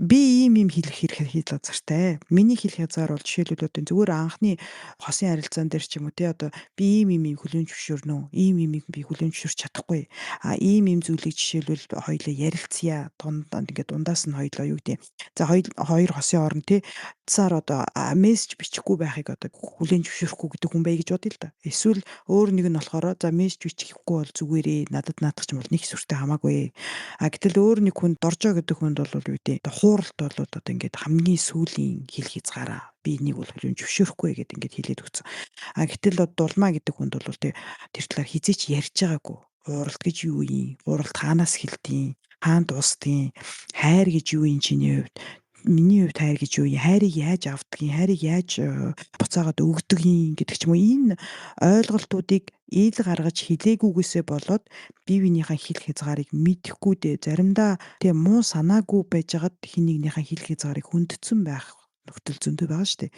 би ийм хэлэх хэл хязгаартай. Миний хэл хязгаар бол жишээлбэл одоо зүгээр анхны хосын харилцаан дээр ч юм уу те одоо би ийм хүлээн зөвшөөрнө. Ийм би хүлээн зөвшөөрч чадахгүй. Ийм зүйлийг жишээлбэл хоёулаа ярилцъя. Ингээд дундаас нь хоёулаа юу гэдэг. За хоёр хосын орн те цаар одоо мессеж бичихгүй байхыг одоо хүлээн зөвшөөрөхгүй гэдэг хүн бай гэж бодъё л да. Эсвэл өөр нэг нь болохоор за мессеж бичихгүй бол зүгээрээ надад наадах ч юм бол нэг сүртэй хамаагүй. Гэтэл өөр нэг хүн доржоо гэдэг хүнд бол юу гэдэг. Одоо хууралт бол одоо ингээд хамгийн сүүлийн хэл хязгаараа би энийг бол хүлээн зөвшөөрөхгүй гэдээ ингээд хэлээд өгсөн. Гэтэл дулмаа гэдэг хүнд бол тэр талаар хизээч ярьж байгаагүй. Хууралт гэж юу юм? Хууралт хаанаас эхэлдэг? Хаана дуустдаг? Хайр гэж юу юм чиний хувьд? Миний хувьд хайр гэж юу юм? Хайрыг яаж авдгийг, хайрыг яаж буцаагаад өгдөгийн гэдэг ч юм уу энэ ойлголтуудыг ил гаргаж хэлээгүйгээсээ болоод бие биенийхээ хэл хязгаарыг мэдэхгүй дээ. Заримдаа тийм муу санаагүй байжгаад хин нэгнийхээ хэл хязгаарыг хүндсэн байх нөхцөл зөндөө байгаа шүү дээ.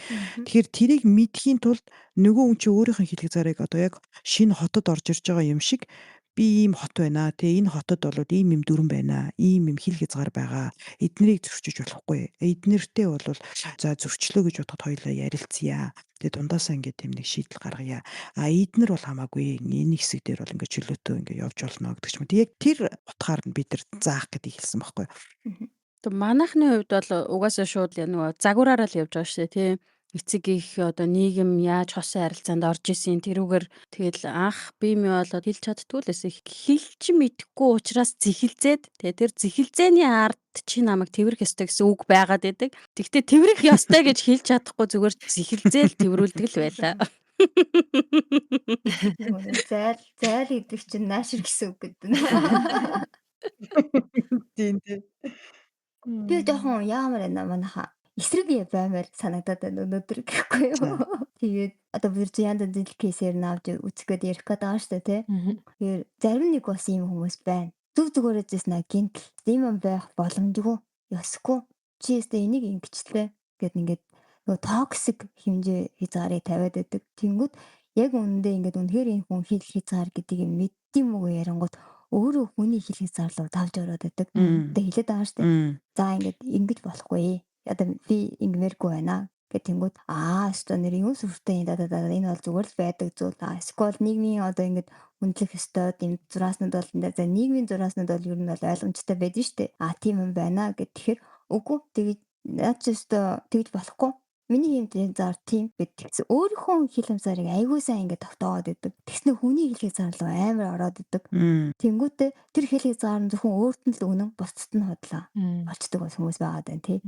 Тэгэхээр тэрийг мэдхийн тулд нөгөө хүн чинь өөрийнхөө хэл хязгаарыг одоо яг шинэ хотод орж ирж байгаа юм шиг би ийм хот байна. Тэгээ энэ хотод болоод ийм дүрэн байна. Ийм хэл хязгаар байгаа. Эднэрийг зөрчиж болохгүй. Эднэртэй бол за зөрчлөө гэж бодоход хоёулаа ярилцъя. Тэгээ дундаасаа ингээд тийм нэг шийдэл гаргая. Эднэр бол хамаагүй. Энэ хэсэг дээр бол ингээд чөлөөтөө ингээд явж болно гэдэг ч юм уу. Яг тэр утгаар нь бид нар заах гэдгийг хэлсэн байхгүй. Тэг манайхны хувьд бол угаасаа шууд нөгөө загвараараа л явж байгаа шүү дээ тий. Эцэг их одоо нийгэм яаж хосын харилцаанд орж исэн тэрүүгээр тэгэл анх би болоод хэлж чаддгүй л эсэх хэлж мэдэхгүй учраас зэхэлзээд тэгээ тэр зэхэлзээний ард чи намайг тэрэх ёстой гэсэн үг байгаад байдаг. Тэгтээ тэрэх ёстой гэж хэлж чадахгүй зүгээр зэхэлзээл тэрүүлдэг л байлаа. Зайл гэдэг чинь наашир гэсэн үг гэдэг нь. Тийм тийм. Би жоохон яамаар байна манайха. Эсрэг баймаар санагдаад байна өнөөдөр гэхгүй юу. Тэгээд одоо бид янз янзын кейсээр навж үзэхэд ярих гээд байгаа шүү дээ тий. Тэгэхээр зарим нэг бас ийм хүмүүс байна. Зүгээрээ зэснэ гинтл ийм юм байх боломжгүй. Ёсгүй. Чи өөртөө энийг ингэчлээ гэд ингээд нөгөө токсик хэмжээ хязгаарыг тавиад байдаг. Тэнгүүд яг үнэндээ ингээд үнэхээр энэ хүн хэл хязгаар гэдгийг мэддэм үгүй ярангууд өөрөө хүний хэл хязгаар руу тавж ороод байдаг. Тэ хэлээд байгаа шүү дээ. За ингээд ингэж болохгүй. Одоо би ингэмээргүй байна гэх тэнгүүд өстой нэр юм сүртэй энэ бол зүгээр л байдаг зүйл. Скол нийгмийн одоо ингэж хүндлэх ёстой тийм зурааснууд бол за нийгмийн зурааснууд бол ер нь бол ойлгомжтой байдаг шүү дээ. Тийм юм байна гэхэд тэгэхээр үгүй тэгж наад ч өстой тэгж болохгүй. Миний хэмжээнд зар тийм гэдэг. Өөрийнхөө хэл хязгаарыг айгүй сайн ингээд тогтоогоод идэг. Тэгснэ хүний хэл хязгаар руу амар ороод идэг. Тэнгүүтээ тэр хэл хязгаар нь зөвхөн өөрт нь л өгнө бусдад нь хотлоо. Болчдөг бас хүмүүс байгаа даа тий.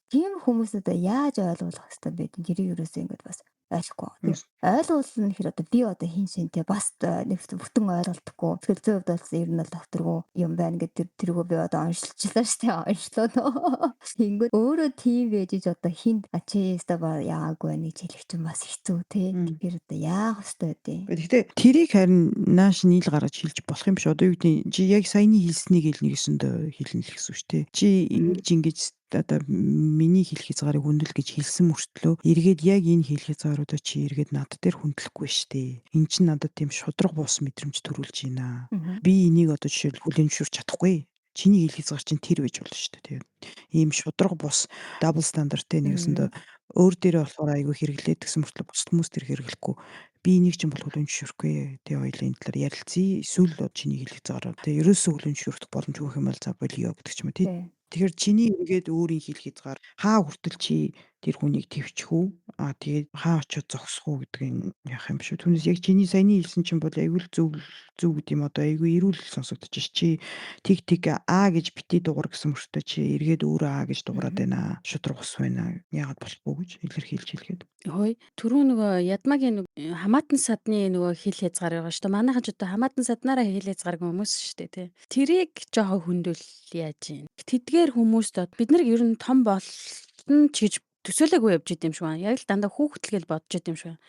Тийм хүмүүсүүдэд яаж ойлгуулах хэрэгтэй бэ? Тэрийг юусоо ингээд бас ойлгохгүй. Ойлгуулна гэхээр одоо би одоо хин шинтэй бас нэг бүтэн ойлголтгүй. Тэгэхээр зөв хувьд бол ер нь бол докторгүй юм байна гэдэг тэргөө би одоо оншилчлаа шүү дээ. Оншлоо нөө. Тэнгүүд өөрөө тийм байж одоо хинд чи ястаа яагаагүй нэг хэлэх чинь бас хэцүү тий. Тэгэхээр одоо яах ёстой вэ? Гэхдээ тэрийг харин нааш нийл гаргаж хэлж болох юм биш. Одоо юу гэдэг чи яг саяны хэлснийг нэгсэндээ хэлнэ л гэсэн үг шүү дээ. Чи ингэж одоо миний хэл хязгаарыг хүндэл гэж хэлсэн мөртлөө эргээд яг энэ хэл хязгааруудаа чи эргээд над дээр хүндлэхгүй штэ. Энд чинь надад тийм шудраг бус мэдрэмж төрүүлж байна. Би энийг одоо жишээл хүлээн зөвшөөрч чадахгүй. Чиний хэл хязгаар чинь тэр байж болно штэ. Тэгээд ийм шудраг бус дабл стандарттэй нэгсэндээ өөр дээрээ болохоор айгүй хэрэглээд гэсэн мөртлөө бусд хүмүүс тэр хэрэглэхгүй. Би энийг чинь бол хүлээн зөвшөөрөхгүй. Тэгээ хоёлын энэ талаар ярилцъя. Эсвэл чиний хэл хязгаараа тэгээ ерөөсөө хүлээн зөвшөөрөх боломжгүй юм бол за болиё гэдэг ч юм уу тий. Тэгэхээр чиний эргээд өөрийн хэл хязгаар хаа хүртэл чи тэр хүнийг твчих үү? Тэгээд хаа очиод зогсох уу гэдгийг яах юм биш үү? Түүнээс яг чиний саяны хэлсэн чинь бол айгүй л зөв гэдэг юм одоо айгүй эрүүл сонсогдож ш. Чи тэг гэж битээ дугар гэсэн мөртөө чи эргээд өөрөө гэж дуурайд байна. Шудраг ус байна. Яагаад болохгүй гэж илэрхийлж хэлгээд. Хөөе түрүү нөгөө ядмагийн хамаатан садны нөгөө хэл хязгаар байгаа шүү дээ. Манайхан ч одоо хамаатан саднаараа хэл хязгааргүй хүмүүс шүү дээ тий. Тэрийг жоохон хүндвэл яаж юм. Тэдгээр хүмүүст бид нар ер нь том болно ч гэж төсөөлөөгүй явж идэм шиг байна. Яг л дандаа хүүхэд л гэж бодож идэм шиг байна.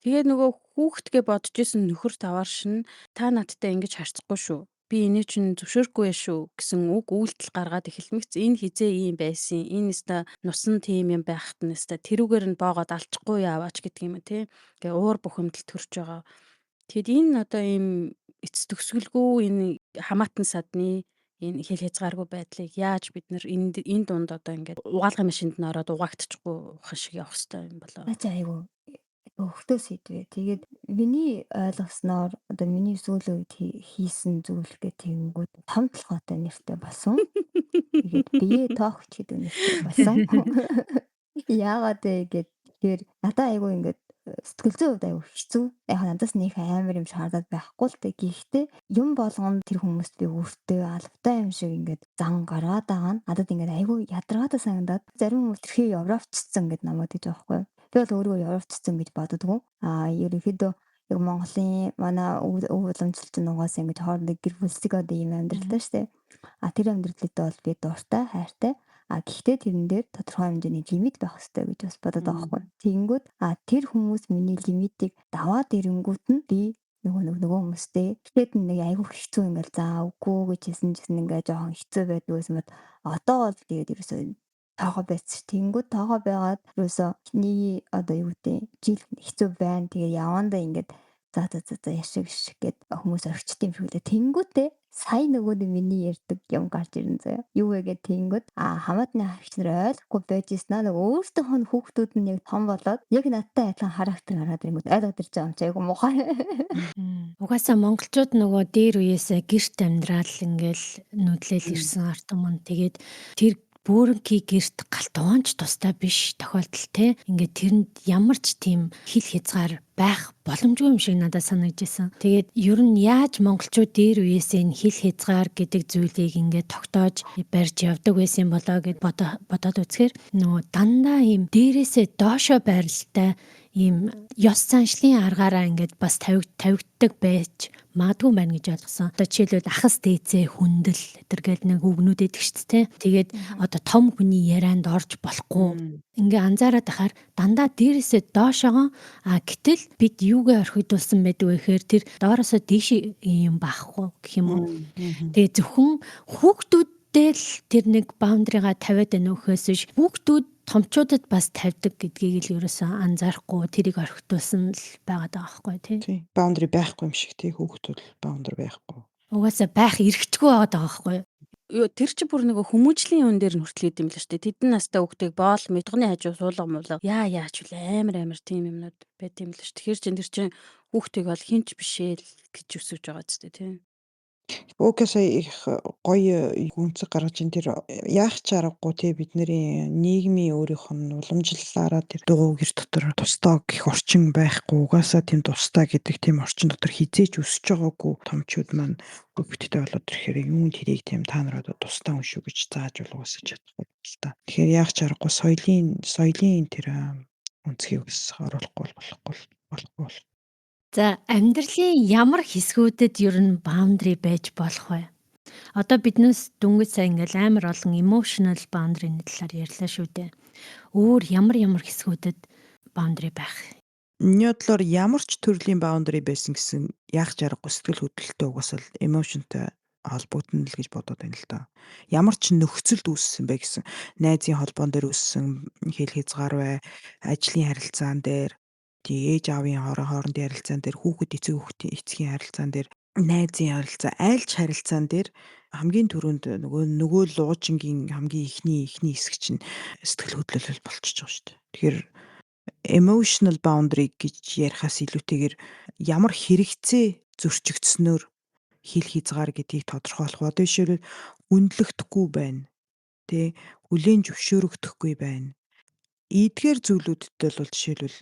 Тэгээд нөгөө хүүхэдгээ бодож исэн нөхөр таваарш нь та надтай ингэж харьцахгүй шүү. Би энийг чинь зөвшөөрөхгүй шүү гэсэн үг үйлдэл гаргаад эхэлмэгц энэ хизээ ийм байсан. Энэ өста нусан тийм юм байхад нь өста тэрүүгээр нь боогоод алчихгүй яаваач гэдэг юм тий. Ингээ уур бухимдал төрж байгаа. Тэгэд энэ одоо ийм эцэс төгсгөлгүй энэ хамаатан садны энэ хэл хязгааргүй байдлыг яаж бид нар энэ дунд одоо ингээд угаалгын машинд нь ороод угаагдчихгүй ухах шиг явах хэрэгтэй юм болоо. За айгу өгтөө сэдвээ. Тэгээд миний ойлгосноор одоо миний сүүлийн үед хийсэн зүйл гэх тэгэнгүүт том толгойтой нэртэй болсон. Тэгээд бие тоогч гэдэг нэртэй болсон. Яагаад вэ гэхээр тэгэхээр надад айгу ингээд сэтгэл зүйн хувьд айгу хэцүү. Яг надаас нэг амар юм шаардаад байхгүй л дээ. Гэхдээ юм болгонд тэр хүмүүст би өртөө албатай юм шиг ингээд зан гаргаад байгаа нь надад ингээд айгу ядаргаатай санагдаад зарим хүмүүс тэрхий Европчсан гэд намайг гэж байгаа байхгүй. Тэгэл өөрөө Европчсан гэж боддгоо. Ерөнхийдөө яг Монголын манай өв уламжлалт нь угаасаа ингэж хоорондоо гэр бүлсэг одоо ийм амьдралтай штэ. Тэр амьдралтай бол би дуртай, хайртай. Гэхдээ тэрэн дээр тодорхой хэмжээний лимит байх хэрэгтэй гэж бас бодод байгаа байхгүй. Тэгэнгүүт тэр хүмүүс миний лимитийг даваад ирэнгүүт нь би нөгөө хүмүүстэй тэгэхэд нэг айгүй хэцүү ингээл за үгүй гэж хэлсэн чинь ингээ жоохон хэцүү байдаг байсан мэт одоо бол тэгээд ерөөсөө тоогоо байц. Тэнгүүд тоогоо байгаад ерөөсөө нэг одоо юу гэдэг жил хэцүү байна. Тэгээ явандаа ингээд за яшиг гэд хүмүүс орчт юм шиг лээ. Тэнгүүтээ сая нөгөөд миний ярьдаг юм гарч ирэн заяа. Юу вэ гэд тэнгүүд хамаатны хавч нар ойлгохгүй байж ийснаа нэг өөртөөх нь хүүхдүүд нь яг том болоод яг надтай адилхан характер гараад ирэнгүүт ойлгоод ирж байгаа юм чи айгу муухай. Угаасаа монголчууд нөгөө дээр үеэсээ гэрт амьдрал ингээл нүдлэл ирсэн ард түмэн тэгээд тэр бөөрөнхий гэрт галт угаанч тустай биш тохиолдол те. Ингээд тэрэнд ямар ч тийм хил хязгаар байх боломжгүй юм шиг надад санагдажсэн. Тэгээд ер нь яаж монголчууд дээр үеэсээ энэ хил хязгаар гэдэг зүйлийг ингээд тогтоож барьж явдаг байсан болоо гэд бодоод үзэхээр нөгөө дандаа ийм дээрээсээ доошо байралтай ийм ёс заншлын аргаараа ингээд бас тавигддаг байж магадгүй байна гэж ойлгосон. Одоо жишээлбэл ахас дээцээ хүндэл гэтэргээл нэг үгнүүд эдэг шүү дээ. Тэгээд одоо том хүний ярианд орж болохгүй. Ингээ анзаараад байхаар дандаа дээрээсээ доошогоо гэтэл бид юугээ орхидулсан байдаг вэ гэхээр тэр доороосоо дээш юм байхгүй гэх юм уу. Тэгээ зөвхөн хүүхдүүдтэй л тэр нэг баундрыгаа тавиад байна өөхөөс биш хүүхдүүд томчуудад бас тавьдаг гэдгийг л ерөөсөө анзаарахгүй тэрийг орхитуулсан л байгаад байгаа байхгүй тий. Баундри байхгүй юм шиг тий хүүхдүүд баундри байхгүй. Угаасаа байх эрхчгүй байгаад байгаа байхгүй. Тэр чи бүр нэг хүмүүжлийн үн дээр нь хүртэл идэм л шүү дээ. Тэдэн настай хүүхдийг боол мэдгоны хажуу суулга муулаа. Яач вэ амар тийм юмнууд байт юм л шүү. Тэгэхээр тэр чин хүүхдийг бол хинч бишээ л гэж өсөж байгаа ч дээ тий. Угаасаа их гоё гүнзэг гаргаж ин тэр яах ч аргагүй тий бидний нийгмийн өөрийнх нь уламжлалаараа тэр дугуй гэр дотор тусдаа гэх орчин байхгүй угаасаа тийм тусдаа гэдэг тийм орчин дотор хизээч өсөж байгаагүй томчууд маань хүүхдтэй болоод ирэхээр юунд тэрийг тийм та нар одоо тусдаа хүн шүү гэж зааж угаасаа чадахгүй л та. Тэгэхээр яах ч аргагүй соёлын тэр үнцгийг бас оруулахгүй болохгүй. За амьдралын ямар хэсгүүдэд ер нь баундри байж болох вэ? Одоо биднээс дөнгөж сая ингээл амар олон emotional boundary-ны талаар ярьлаа шүү дээ. Өөр ямар хэсгүүдэд баундри байх? Миний бодлоор ямар ч төрлийн баундри байсан гэсэн яах ч аргагүй сэтгэл хөдлөлтөө угаасаа эмошнтой холбогдно л гэж бодоод байна л да. Ямар ч нөхцөлд үүссэн бэ гэсэн найзын холбоон дээр үүссэн хэл хязгаар бай, ажлын харилцаан дээр ээж аавын хоорондын харилцаан дээр хүүхэд эцгийн харилцаан дээр найзын харилцаа айлч харилцаан дээр хамгийн түрүүнд нөгөө луужингийн хамгийн ихний хэсэг чинь сэтгэл хөдлөл болчихж байгаа шүү дээ. Тэгэхээр emotional boundary гэж ярихаас илүүтэйгээр ямар хэрэгцээ зөрчигдснөөр хил хязгаар гэдгийг тодорхойлох бод бишээ үнэлэгдэхгүй байна. Тэ хүлээн зөвшөөрөгдөхгүй байна. Эдгээр зүйлүүдтэй бол жишээлбэл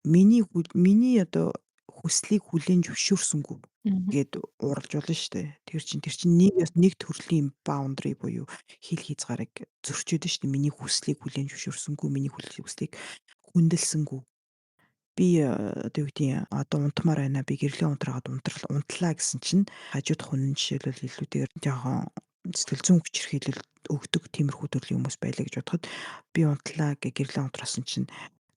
миний одоо хүслийг хүлээн зөвшөөрсөнгүй гэд уралж болно шүү дээ. Тэр чинь нэг төрлийн баундри буюу хил хязгаарыг зөрчөөд шүү дээ. Миний хүслийг хүлээн зөвшөөрсөнгүй, миний хүслийг хүндэлсэнгүй. Би одоо юу гэдгийг одоо унтмаар байна. Би гэрлийн унтраагаад унтлаа гэсэн чинь хажууд хүн нь жишээлбэл илүүтэйгээр жоохон сэтгэл зүйн хүчирхийлэл өгдөг тиймэрхүү төрлийн хүмүүс байлаа гэж бодоход би унтлаа гэрлээ унтраасан чинь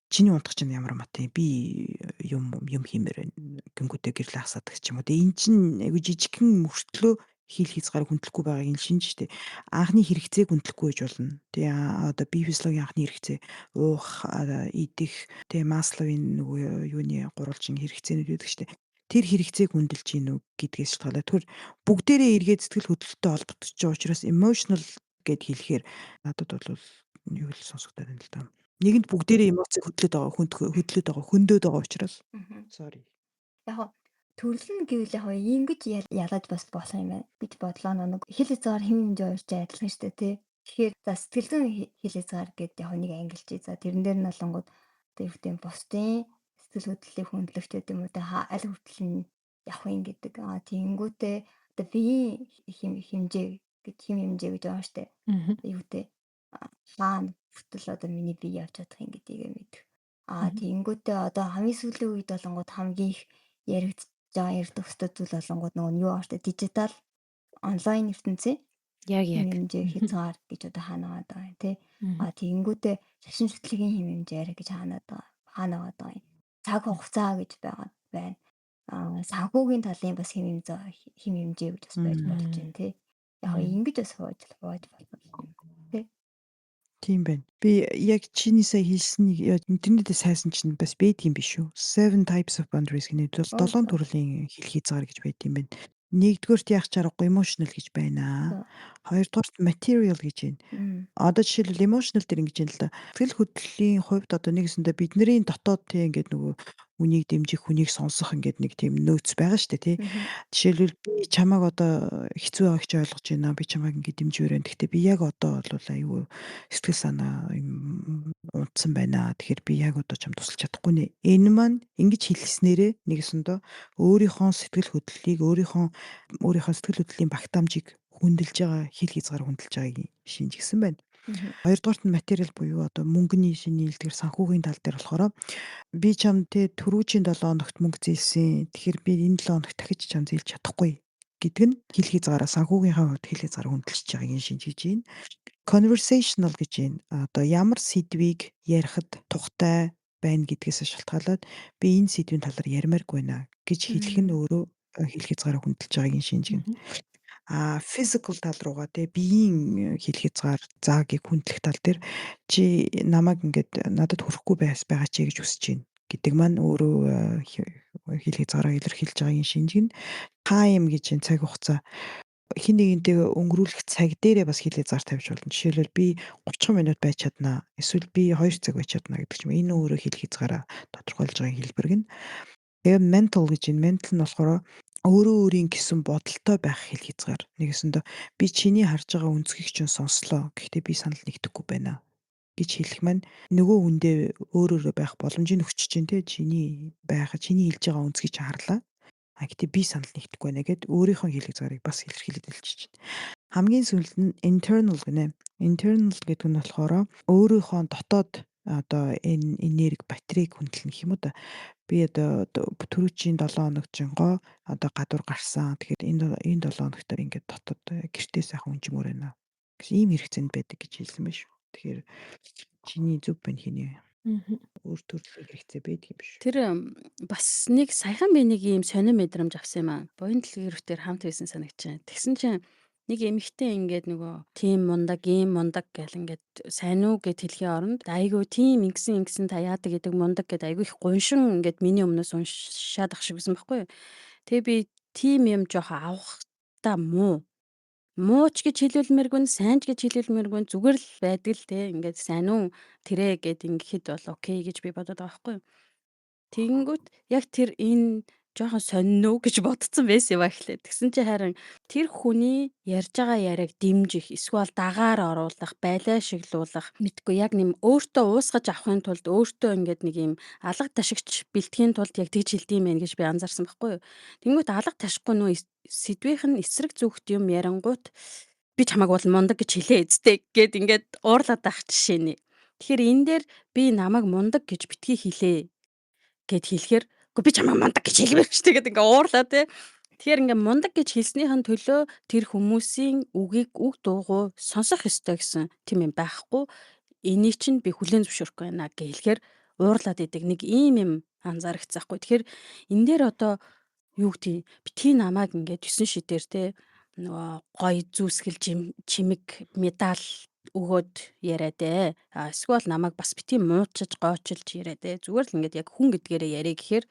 чиний унтах чинь ямар матай би юм хиймээр байна гингүүдээ гэрлээ хасаадаг ч юм уу. Тэгээ эн чинь айгу жижигхэн мөртлөө хил хязгаар хүндлэхгүй байгааг нь шинж штэ. Анхны хэрэгцээг хүндлэхгүй гэж болно. Тэгээ одоо бие физиологийн анхны хэрэгцээ уух, идэх, тэгээ Масловын нөгөө юуны гурвалжин хэрэгцээнүүд байдаг штэ. Тэр хэрэгцээг хүндэлж гин үү гэдгээс шалтгаалаад тэр бүгдээрээ эргээд сэтгэл хөдлөлтөй холбогдож байгаа учраас emotional гэд хэлэхээр надад бол юу л сонсогдоод байна л да. Нэгэнд бүгдээрээ эмоцыг хөдлөд байгаа, хөдлөд байгаа, хөндөд байгаа учраас. Sorry. Яг хоо төрлөн гэвэл яг хоо ингэж ялаж бас болох юм байна гэж бодлоо. Нэг хэл хязгаар хэм хэмжээ уурч адилхан шүү дээ тий. Тэгэхээр за сэтгэл зүйн хэл хязгаар гэдэг яг нэг ангилж. За тэрэн дээр нь болонгууд одоо юу гэдэг бусдын сэтгэл хөдлөлийг хүндлэгч гэдэг юм уу те аль хүртэл нь явах юм гэдэг. Тэгэнгүүтээ одоо биеийн хэмжээ гэж байгаа шүү дээ. Юу гэдэг хаана хүртэл одоо миний бие явж чадах юм гэдгийг мэдэх. Тэгэнгүүтээ одоо хамгийн сүүлийн үед болонгууд хамгийн их яригдж байгаа төгсдөд зүйл болонгууд нөгөө юу ааш тэ дижитал онлайн ертөнцийн Яг хэмжээ хязгаар гэж одоо хаанаад байгаа юм тий. Тэгэнгүүтээ шашин шүтлэгийн хэмжээр гэж хаанаад байгаа юм. Цаг хугацаа гэж байна. Санхүүгийн талын бас хэмжээ гэж бас байж болж байна тий. Яг ингэж бас хувааж болно тий. Тийм байна. Би яг чиний сая хэлсэнийг интернетээ сайсан чинь бас байдгийн биш үү? 7 types of boundaries гэнэ 7 төрлийн хэл хязгаар гэж байд юм байна. Нэгдүгээрт яах чаргагүй emotional гэж байна. Хоёрдугаарт material гэж байна. Одоо жишээлбэл emotional дээр ингэж юм л да. Сэтгэл хөдлөлийн хувьд одоо нэгэсэндээ бидний дотоод тийм ингээд нөгөө үнийг дэмжих, хүнийг сонсох ингээд нэг тийм нөөц байгаа шүү дээ тий. Жишээлбэл би чамааг одоо хэцүү байгааг чи ойлгож байна. Би чамааг ингээд дэмжиж байна. Гэхдээ би яг одоо бол аюу сэтгэл санаа унтсан байна. Тэгэхээр би яг одоо чам тусалж чадахгүй нэ. Энэ маань ингэж хэлснээрээ нэгэсэндээ өөрийнхөө сэтгэл хөдлөлийг өөрийнхөө сэтгэл хөдлөлийн багтаамжийг хүндэлж байгаа хэл хязгаар хүндэлж байгааг шинжигсэн байна. Хоёрдугаарт нь материал буюу одоо мөнгөний шиний илтгэр санхүүгийн тал дээр болохоор би чамд түрүүчийн 7 хоногт мөнгө зээлсэн. Тэгэхээр би энэ 7 хоногт дахиж чам зээлж чадахгүй гэдэг нь хэл хязгаараа санхүүгийнхаа хувьд хэл хязгаар хүндэлж байгааг шинжиж байна. Conversational гэж байна. Одоо ямар сэдвийг ярихад тухтай байна гэдгээс шалтгаалаад би энэ сэдвийн талаар ярмааргүй байна гэж хэлэх нь өөрөө хэл хязгаараа хүндэлж байгааг шинжигнэ. Physical тал руугаа биеийн хэл хязгаар заагийг хүндлэх тал дээр чи намайг ингээд надад хүрэхгүй байгаа ч гэж хүсэж байна гэдэг маань өөрөө хэл хязгаараа илэрхийлж байгааг шинжигнэ. Time гэж энэ цаг хугацаа хин нэгнтэй өнгөрүүлэх цаг дээрээ бас хэл хязгаар тавьж болно. Жишээлбэл би 30 минут байж чаднаа. Эсвэл би 2 цаг байж чаднаа гэдэг ч юм. Энэ өөрөө хэл хязгаараа тодорхойлж байгаа хэлбэр гэн. Тэгээ mental гэж энэ mental нь болохоор өөрөө өөрийн гэсэн бодолтой байх хэл хязгаар. Нэгэсэндээ би чиний харж байгаа өнцгийг чинь сонслоо. Гэхдээ би санал нэгдэхгүй байна гэж хэлэх маань нөгөө хүндээ өөрөөрөө байх боломжийг өгч чинь те чиний хэлж байгаа өнцгийг чинь харлаа. Гэтэ би санал нэгдэхгүй байна гэд өөрийнхөө хэл хязгаарыг бас илэрхийлээд хэлчихэж байна. Хамгийн сүүлд нь internal гэнэ. Internal гэдэг нь болохоор өөрийнхөө дотоод одоо энэ энерги батарейг хүндэлнэ гэх юм уу да. Би одоо түрүүчийн 7 хоног жингоо одоо гадуур гарсан. Тэгэхээр энэ 7 хоногт ингээд дотоод гэртээ сайхан унжмаар байна. Гэсэн ийм хэрэгцээнд байдаг гэж хэлсэн байна шүү. Тэгэхээр чиний зөв байна хийнэ. Өөр төрлийн хэрэгцээ байдаг юм биш. Тэр бас нэг саяхан би нэг ийм сонир мэдрэмж авсан юм аа. Буян дэлгүүртээр хамт байсан санагч. Тэгсэн чинь нэг эмэгтэй ингээд нөгөө тим мундаг, ийм мундаг гэл ингээд сайн уу гэд хэлхийн оронд айгүй тим ингэсэн та яадаг гэдэг мундаг гэд айгүй их гуншин ингээд миний өмнөөс уншаад ах шиг байсан байхгүй юу. Тэгээ би тим юм жоох авахта муу ч гэж хэлүүлмээргүй, сайн ч гэж хэлүүлмээргүй зүгээр л байдаг л те ингээд сайн уу тэрэ гэд ингэхэд бол окей гэж би бодоод байгаа байхгүй юу. Тэгэнгүүт яг тэр энэ жоохон сонин үү гэж бодсон байсан юм ахлаа. Тэгсэн чи харин тэр хүний ярьж байгаа яриаг дэмжих, эсвэл дагаар оруулах, байлаа шиглуулах мэдгүй яг нэм өөртөө уусгаж авахын тулд өөртөө ингээд нэг юм алга ташигч бэлтгэхийн тулд яг тэгж хэлдэм байх гэж би анзаарсан байхгүй юу. Тэнгүүт алга ташихгүй нөө сэдвийнх нь эсрэг зүгт юм ярангуут би чамайг бол мундаг гэж хэлээ эцтэй гэд ингээд уурлаад байх жишээ нэ. Тэгэхээр энэ дээр би намайг мундаг гэж битгий хэлээ гэд хэлэхээр үгүй би чамайг мундаг гэж хэлмээр ч тэгээд ингээ уурлаа те. Тэгэхээр ингээ мундаг гэж хэлснийхэн төлөө тэр хүмүүсийн үгийг үг дуугүй сонсох ёстой гэсэн тийм юм байхгүй. Энийг чинь би хүлээн зөвшөөрөхгүй байна гэлэхээр уурлаад идэг нэг ийм юм анзаарчихсаахгүй. Тэгэхээр энэ дээр одоо юу гэдгийг битгий намайг ингээд 9 шидээр те нөгөө гоё зүүсгэл чимэг медаль өгөөд яриад эсвэл намайг бас битгий муучиж гоочилж яриад зүгээр л ингээд яг хүн гэдгээрээ яриа гэхээр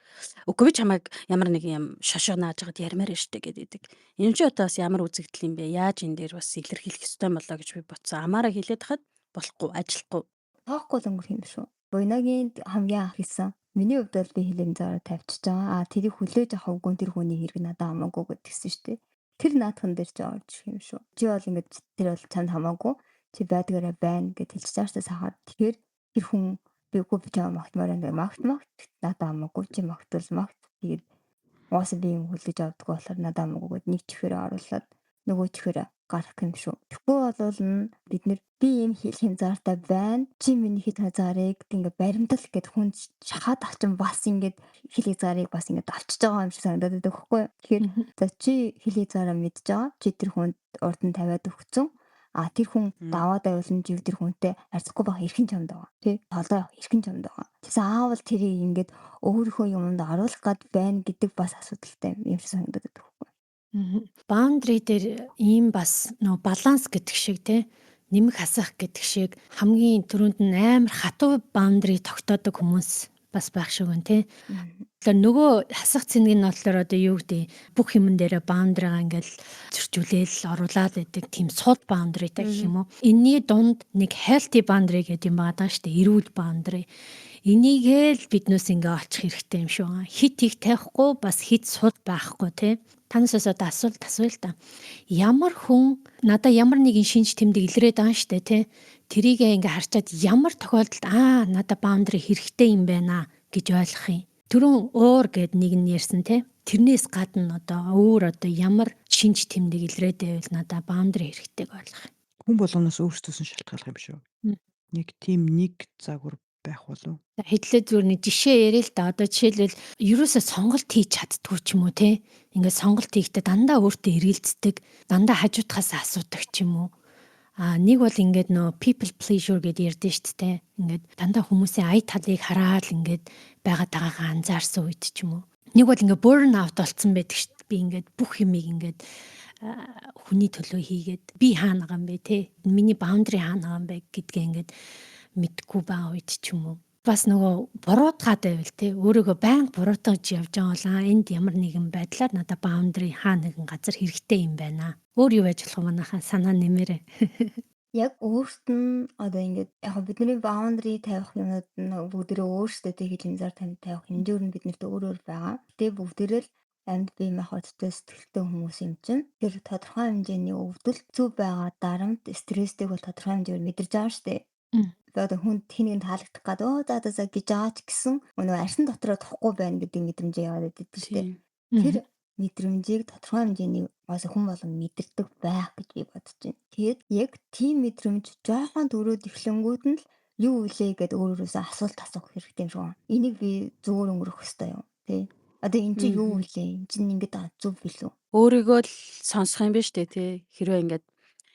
үгүй би чамайг ямар нэг юм шошоо нааж хагаад ярмаар штэ гэдэг. Энэ ч одоо бас ямар үзэгдэл юм бэ? Яаж энэ дээр бас илэрхийлэх ёстой болоо гэж би бодсон. Амаараа хэлээд хахад болохгүй, ажиллахгүй. Тоохгүй л өнгөрөх юм шүү. Буйнагийн хамгийн анх хэлсэн. Миний хувьд бол би хэлэн заараа тавьчихж байгаа. Тэрийг хүлээж авах үгүй тэр хүний хэрэг надад хамаагүй гэдгийгсэн шүү дээ. Тэр наадхан дээр ч орж ирэх юм шүү. Чи бол ингэж тэр бол чанд хамаагүй. Чи байдгаараа байна гэд хэлж цаашдаа сахаад. Тэгэхээр тэр хүн би үгүй би чам магтмаар ингээ магт надад хамаагүй. Чи магтвал магт. Тэгээд угаасаа би юм хүлээж авдаг болохоор надад хамаагүй гэд нэг чихээрээ оруулаад нөгөө чихээрээ гарах юм шүү. Тэгэхгүй бол бид нэр би юм хийх заартай байна. Чи миний хит хазаарыг ингээ баримтал гэд хүн шахаад авчин бас ингээд хил хязгаарыг бас ингээд авчиж байгаа юм шиг санагдаад байдаг байхгүй юу? Тэгэхээр за чи хил хязгаараа мэдж байгаа. Чи тэр хүнд урд нь тавиад өгцөн. А тэр хүн даваад байвал чи тэр хүнтэй харьцахгүй байх эрхэн чамд байгаа. Тэ? Толгой явах эрхэн чамд байгаа. Тэгсэн аавал тэрийг ингээд өөрийнхөө юмд оруулах гад байна гэдэг бас асуудалтай юм шиг санагдаад байдаг байхгүй юу? Boundary дээр ийм бас нөө баланс гэдэг шиг те нэмэх хасах гэдэг шиг хамгийн түрүүнд нь амар хатуу boundary тогтоодог хүмүүс бас байх шиг байна те. Тэгэхээр нөгөө хасах цэнэг нь болохоор одоо юу гэдэг бүх юмн дээрээ boundary-га ингээл зөрчүүлээл оруулаад байдаг тийм сууд boundary-тай гэх юм уу. Энийний дунд нэг healthy boundary гэдэг юм байгаа шүү дээ. Эрүүл boundary. Энийгээл биднээс ингээ олчих хэрэгтэй юм шүү. Хит их тавихгүй бас хит сууд байхгүй те. Танаас одоо асуулт асууя л да. Ямар хүн надаа ямар нэгэн шинж тэмдэг илрээд байгаа штэ тий. Тэрийгээ ингээ харчаад ямар тохиолдолд надаа boundary хэрэгтэй юм байна гэж ойлгох юм. Түрүүн уур гэд нэг нь ярьсан тий. Тэрнээс гадна одоо өөр одоо ямар шинж тэмдэг илрээд байвал надаа boundary хэрэгтэйг ойлгох юм. Хүн болгоноос өөрсдөөс нь шалтгаалах юм шүү. Нэг тийм нэг загвар байх болов. Хэдлээ зүгээр нэг жишээ ярил л да. Одоо жишээлбэл ерөөсөө сонголт хийж чаддгүй ч юм уу те. Ингээд сонголт хийхдээ дандаа өөртөө эргэлздэг, дандаа хажуудахаас асуудаг ч юм уу. Нэг бол ингээд нөө people pleasure гэдээ ярьдэн шүү дээ. Ингээд дандаа хүмүүсийн ая талыг хараад ингээд байгаад байгаагаа анзаарсан үед ч юм уу. Нэг бол ингээд burn out болцсон байдаг шүү дээ. Би ингээд бүх юмыг ингээд хүний төлөө хийгээд би хаана байгаа юм бэ те. Миний boundary хаана байгаа юм бэ гэдгээ ингээд мэдгүй байгаа үед ч юм уу. Бас нөгөө буруутгаад байвал те өөрийгөө байнга буруутгаж явж байгаа бол энд ямар нэгэн байдлаар надад boundary хаа нэгэн газар хэрэгтэй юм байна. Өөр юу байж болох вэ манайхаа санаа нэмээрээ. Яг өөрт нь одоо ингээд яг бидний boundary тавих юмуд нь бүгдээрээ өөрсдөө хэлэнцээр тавих хэмжээр нь биднэрт өөр өөр байгаа. Гэтэ бүгдээрээ л амьд бие махбодтой сэтгэлтэй хүмүүс юм чинь тэр тодорхой хэмжээний өвдөл зүв байгаа дарамт стресстэй бол тодорхой хэмжээгээр мэдэрч байгаа штэ. Одоо хүнд тэнийг таалагдах гад за гэж байгаа ч гэсэн нөгөө арьсан дотроо тохгүй байна гэдэг мэдрэмж яваад байдаг шүү дээ. Тэр мэдрэмжийг тодорхой хэмжээний бас хүн болгон мэдэрдэг байх гэж би бодож байна. Тэгээд яг тийм мэдрэмж жоохон төрөөд эхлэнгүүд нь л юу үлээ гэдээ өөрөөсөө асуулт асуух хэрэгтэй юм шиг байна. Энийг би зүгээр өнгөрөх ёстой юу? Тэ. Одоо энэ чинь юу үлээ? Энэ чинь ингэж зөв билүү? Өөрийгөө л сонсох юм биш үү те. Хэрвээ ингээд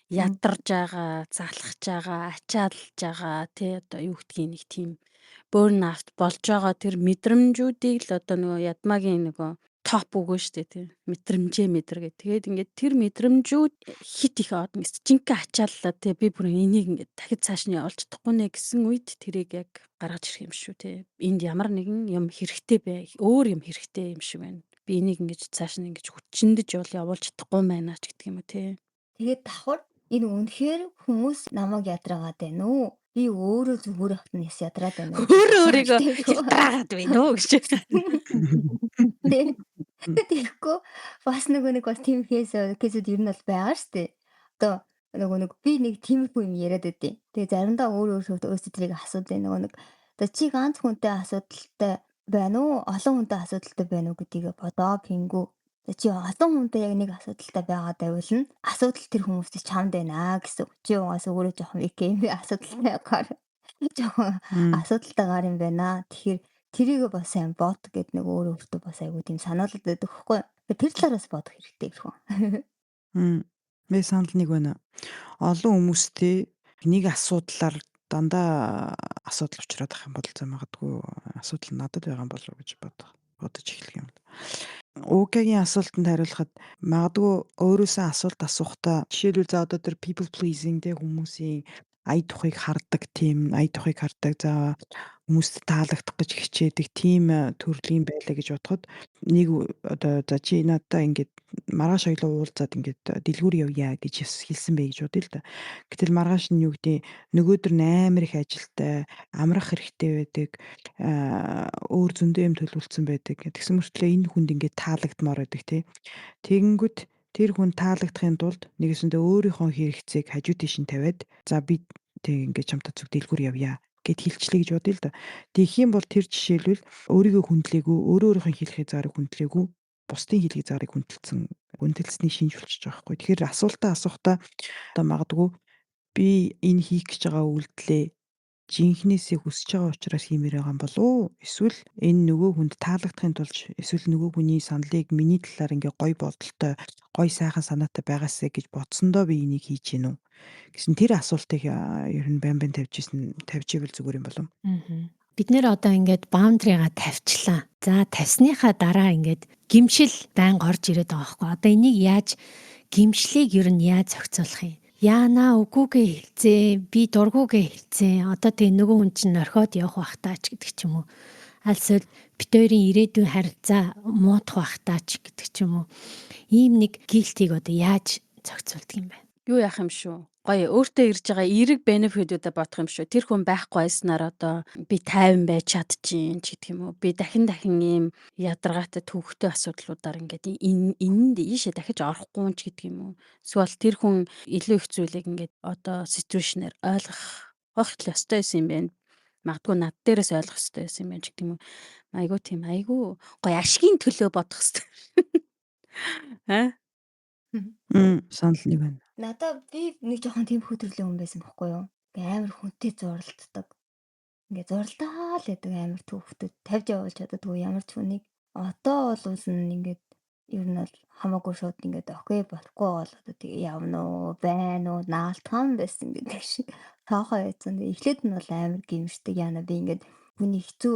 ядарж байгаа, залхаж байгаа, ачаалж байгаа тий одоо юу гэдгийг нэг тийм burn out болж байгаа тэр мэдрэмжүүдийг л одоо нөгөө ядмагийн нөгөө топ үгэн штэ тий мэдрэмжээ мэдэргээ. Тэгээд ингээд тэр мэдрэмжүүд хит их одно гэсэн жинхэнэ ачааллаа тий би бүр энийг ингээд дахид цааш нь явуулж чадахгүй нэ гэсэн үед тэрийг яг гаргаж ирэх юм шүү тий. Энд ямар нэгэн юм хэрэгтэй бай. Өөр юм хэрэгтэй юм шиг байна. Би энийг ингэж цааш нь ингэж хүчнэдэж явуулж чадахгүй байна ч гэдэг юм уу тий. Тэгээд давхар энэ үнэхээр хүмүүс намайг ядраагаад байна уу? Би өөрөө зүгээр ахт нь ядраад байна уу? Өөрийгөө ядраагаад байна уу гэж. Тэгэхгүй бас нэг бас тийм кейсүүд ер нь бол байгаа штэ. Одоо нэг би нэг тиймэрхүү юм яриад байдیں۔ Тэгээ заримдаа өөрөөсөө тэрийг асуудаг нэг одоо чи ганц хүнтэй асуудалтай байна уу? Олон хүнтэй асуудалтай байна уу гэдгийг бодоо пингүү. Чи олон хүнтэй яг нэг асуудалтай байгаад байвал нь асуудал тэр хүмүүстэй чамд байна гэсэн. Чи угаас өөрөө жоохон юм асуудалтай гар. Жоохон асуудалтайгаар юм байна. Тэгэхээр тэрийг бас сайн бот гэд нэг өөрөө өөртөө бас айгуу тийм санаалаад байдаг хгүй. Тэр талаараас бодох хэрэгтэй гэх үү? Би санал нэг байна. Олон хүмүүстэй нэг асуудлаар дандаа асуудал учраад ах юм бол за магадгүй асуудал нь надад байгаа юм болов уу гэж бодож эхлэх юм л. Уугагийн асуултанд хариулахад магадгүй өөрөөсөө асуулт асуухтаа жишээлбэл за одоо тэр people pleasing тэ хүмүүсийн ая тухыг хардаг за хүмүүст таалагдах гэж хичээдэг тийм төрлийн байлаа гэж бодоход нэг одоо за чи надтай ингээд маргааш хоёлоо уулзаад ингээд дэлгүүр явъя гэж хэлсэн бэ гэж бодъё л да. Гэтэл маргааш нь юу гэдэг нөгөөдөр нь амар их ажилтай амрах хэрэгтэй байдаг өөр зөндөө юм төлөвлөсөн байдаг. Тэгсэн мөртлөө энэ хүнд ингээд таалагдмаар байдаг тий. Тэгэнгүүт тэр хүн таалагдахын тулд нэгэсэндээ өөрийнхөө хэрэгцээг хажуу тийш нь тавиад за би тэг ингээд чамтай зүг дэлгүүр явъя гэд хэлчлээ гэж бодъё л да. Тэгэх юм бол тэр жишээлбэл өөрийгөө хүндлээгүй, өөрийнхөө хэлэх хязгаарыг хүндлээгүй, бусдын хэлэх хязгаарыг хүндэлсэний шинж болчихж байгаа байхгүй. Тэгэхээр асуултаа асуухтаа одоо магадгүй би энэ хийх гэж байгаа үйлдэлээ жинхнээсээ хүсэж байгаа учраас хиймээр байгаа юм болов уу? Эсвэл энэ нөгөө хүнд таалагдахын тулд эсвэл нөгөө хүний саналыг миний талаар ингээ гой бодолтой, гой сайхан санаатай байгаасаа гэж бодсондоо би энийг хийж гинүү гэсэн тэр асуултыг ер нь байн тавьж ивэл зүгээр юм болов. Бид нэр одоо ингээд баундрыгаа тавьчлаа. За тавьсныхаа дараа ингээд гимшил байнга орж ирээд байгаа байхгүй. Одоо энийг гимшлийг ер нь яаж зохицуулах юм? Яана үгүйгээ хэлцээ, би дургүйгээ хэлцээ. Одоо тэг нөгөө хүн чинь орхиод явах бах таач гэдэг ч юм уу. Альсвал бит хоёрын ирээдүйн харилцаа муутах бах таач гэдэг ч юм уу. Ийм нэг гилтийг одоо яаж зохицуулдаг юм бэ? Юу яах юм шүү? Гоё өөртөө ирж байгаа эерэг бенефитүүдэд бодох юм шүү. Тэр хүн байхгүй байснаар одоо би тайван байж чадчихин ч гэдэг юм уу. Би дахин ийм ядаргаатай төвөгтэй асуудлуудаар ингээд энэнд ийшээ дахиж орохгүй ч гэдэг юм уу. Эсвэл тэр хүн илүү их зүйлийг ингээд одоо ситүэйшнээр ойлгох ёстой байсан юм байна. Магадгүй над дээрээс ойлгох ёстой байсан юм байна ч гэдэг юм уу. Айгуу гоё ашигын төлөө бодох ёстой. Санал нэг байна. Надаа би нэг жоохон тийм хөтөрлийн хүн байсан байхгүй юу? Ингээ амар хүнтэй зурлддаг. Ингээ зурлаа л гэдэг амар төвхтөд тавьж явуулж чаддаггүй ямар ч хүнийг. Одоо бол ингээд ер нь бол хамаагүй шууд ингээд окей болохгүй бол одоо тэгээ явна уу, байна уу, наалтхан байсан гэдэг шиг тоохоо яйцсан. Эхлээд нь бол амар гимшдэг яана би ингээд хүний хэцүү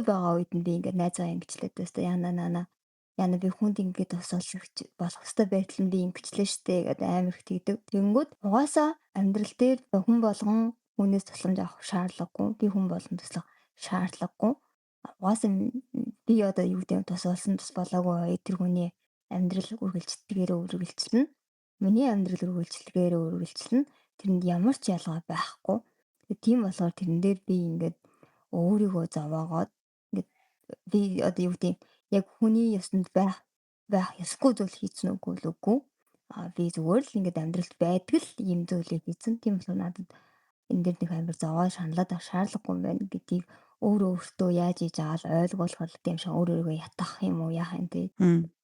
байгаа үед нь би ингээд найзгаа ингэчлээд байсан. Яна би хүнд ингээд болох хэвээр байтал нь би ингэчлээ штэ гэдэг амар их тэгдэг. Тэнгүүд угаасаа амьдрал дээр хүн болгон хүнээс тусламж авах шаардлагагүй. Би хүн болгон туслах шаардлагагүй. Угаасаа би одоо юу гэдэг тус болсон тус болоогүй тэр хүний амьдрал үргэлжлэлгээрээ үргэлжлэнэ. Миний амьдрал үргэлжлэлгээрээ үргэлжлэнэ. Тэрэнд ямар ч ялгаа байхгүй. Тийм болохоор тэрэн дээр би ингээд өөрийгөө зовоогоод ингээд би одоо юу гэдэг яг хүний ёсонд байх ёсгүй зүйл хийсэн үгүй л үгүй. Би зүгээр л ингээд амьдралд байдаг л ийм зүйлийг хийсэн. Тийм болохоор надад энэ дээр нэг амар зовоо шаналаад авах шаардлагагүй юм байна гэдгийг өөртөө яаж хийж байгаа л ойлгуулах тийм шиг өөрийгөө ятгах юм уу яах юм те.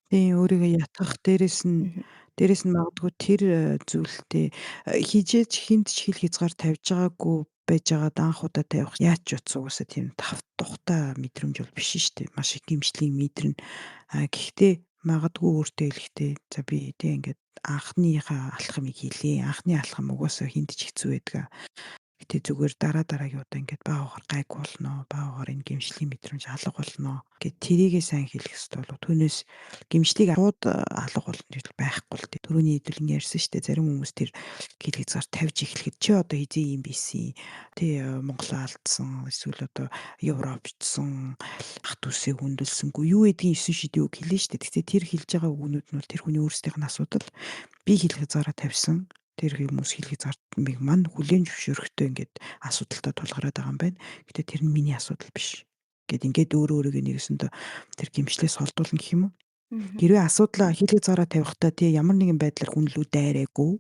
Тийм өөрийгөө ятгах дээрэс нь магадгүй тэр зүйлтэй хижээж хинт ч хэл хязгаар тавьж байгаагүй байж байгаад анх удаа тавих яаж ч утсан угаасаа тийм тухтай мэдрэмж бол биш шүү дээ. Маш их гимшлийн мэдрэн. Гэхдээ магадгүй өөртөө хэлэхдээ за би тийм ингээд анхныхаа алхмыг хийлээ. Анхны алхам угаасаа хинт ч хэцүү байдаг. Гэтэ зүгээр дараагийн удаа ингээд баагаар гайг болно. Баагаар энэ гимшлийн мэдрэмж алга болно. Гэт тэрийгээ сайн хэлэх ёстой болов. Түүнээс гимшлийг шууд алга болно гэж байхгүй л дээ. Төрөний хэдүүлэн ярьсан шүү дээ. Зарим хүмүүс тэр хэл хязгаар тавьж эхлэхэд чи одоо хизээ юм бийсэн. Тэ Монголоо алдсан. Эсвэл одоо Европчсон. Ах дүүсээ хүндэлсэнгүй. Юу гэдгийг 9 шидийн үг хэлнэ шүү дээ. Тэгтээ тэр хэлж байгаа үгнүүд нь бол тэр хүний өөрсдийнх нь асуудал. Би хэл хязгаараа тавьсан. Тэр хүмүүс хэл хязгаартмыг мань хүлээн зөвшөөрөхтэй ингээд асуудалтай тулгараад байгаа юм байна. Гэтэ тэр нь миний асуудал биш. Гэт ингээд өөрийгөө нэгэсэндээ тэр гимшлээс холдуулна гэх юм уу? Хэрвээ асуудлаа хэл хязгаараа тавихтаа тий ямар нэгэн байдлаар хүн лүү дайраагүй